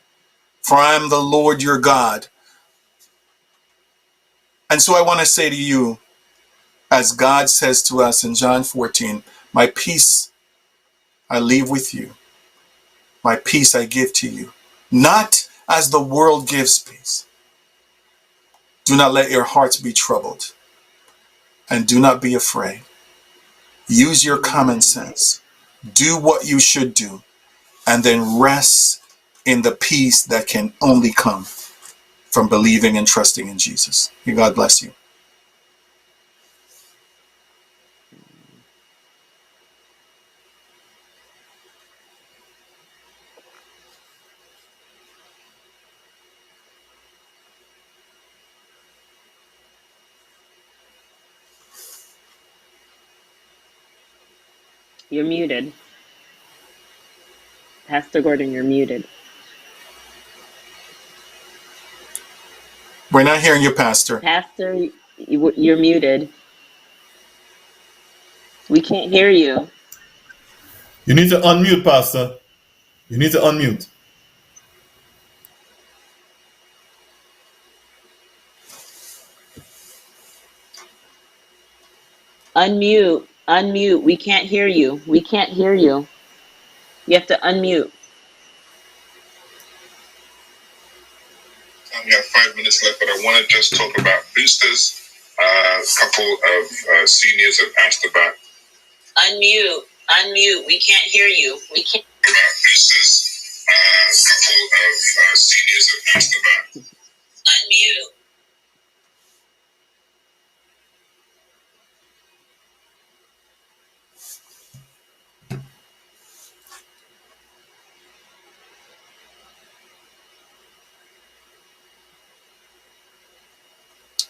For I am the Lord your God. And so I want to say to you, as God says to us in John 14, my peace I leave with you. My peace I give to you. Not as the world gives peace. Do not let your hearts be troubled. And do not be afraid. Use your common sense. Do what you should do. And then rest in the peace that can only come from believing and trusting in Jesus. May God bless you. You're muted. Pastor Gordon, you're muted. We're not hearing you, Pastor. Pastor, you're muted. We can't hear you. You need to unmute, Pastor. You need to unmute. Unmute. Unmute. We can't hear you. We can't hear you. You have to unmute. We have 5 minutes left, but I want to just talk about boosters. A couple of seniors have asked about. Unmute. Unmute. We can't hear you. We can't. About boosters. A couple of seniors have asked about. Unmute.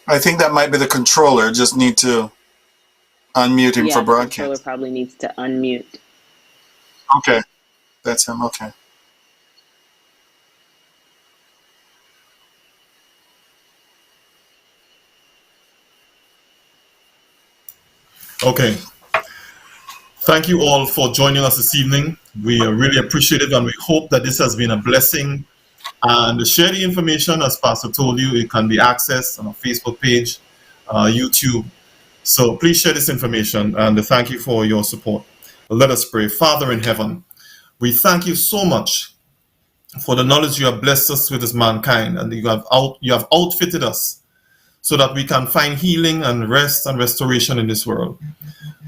I think that might be the controller. Just need to unmute him for broadcast. The controller probably needs to unmute. Okay. That's him. Okay. Okay. Thank you all for joining us this evening. We really appreciate it, and we hope that this has been a blessing. And share the information, as Pastor told you, it can be accessed on our Facebook page, YouTube. So please share this information, and thank you for your support. Let us pray. Father in heaven, we thank you so much for the knowledge you have blessed us with as mankind, and you have outfitted us so that we can find healing and rest and restoration in this world.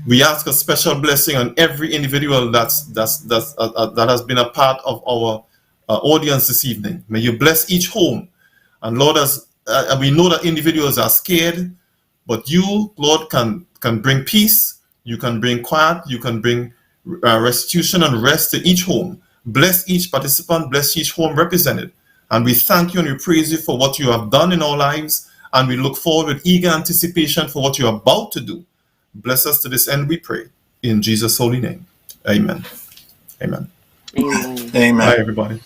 We ask a special blessing on every individual that has been a part of our audience this evening. May you bless each home. And Lord, as we know that individuals are scared, but you, Lord, can bring peace. You can bring quiet. You can bring restitution and rest to each home. Bless each participant. Bless each home represented. And we thank you and we praise you for what you have done in our lives. And we look forward with eager anticipation for what you're about to do. Bless us to this end, we pray. In Jesus' holy name. Amen. Amen. Amen. Amen. Bye, everybody.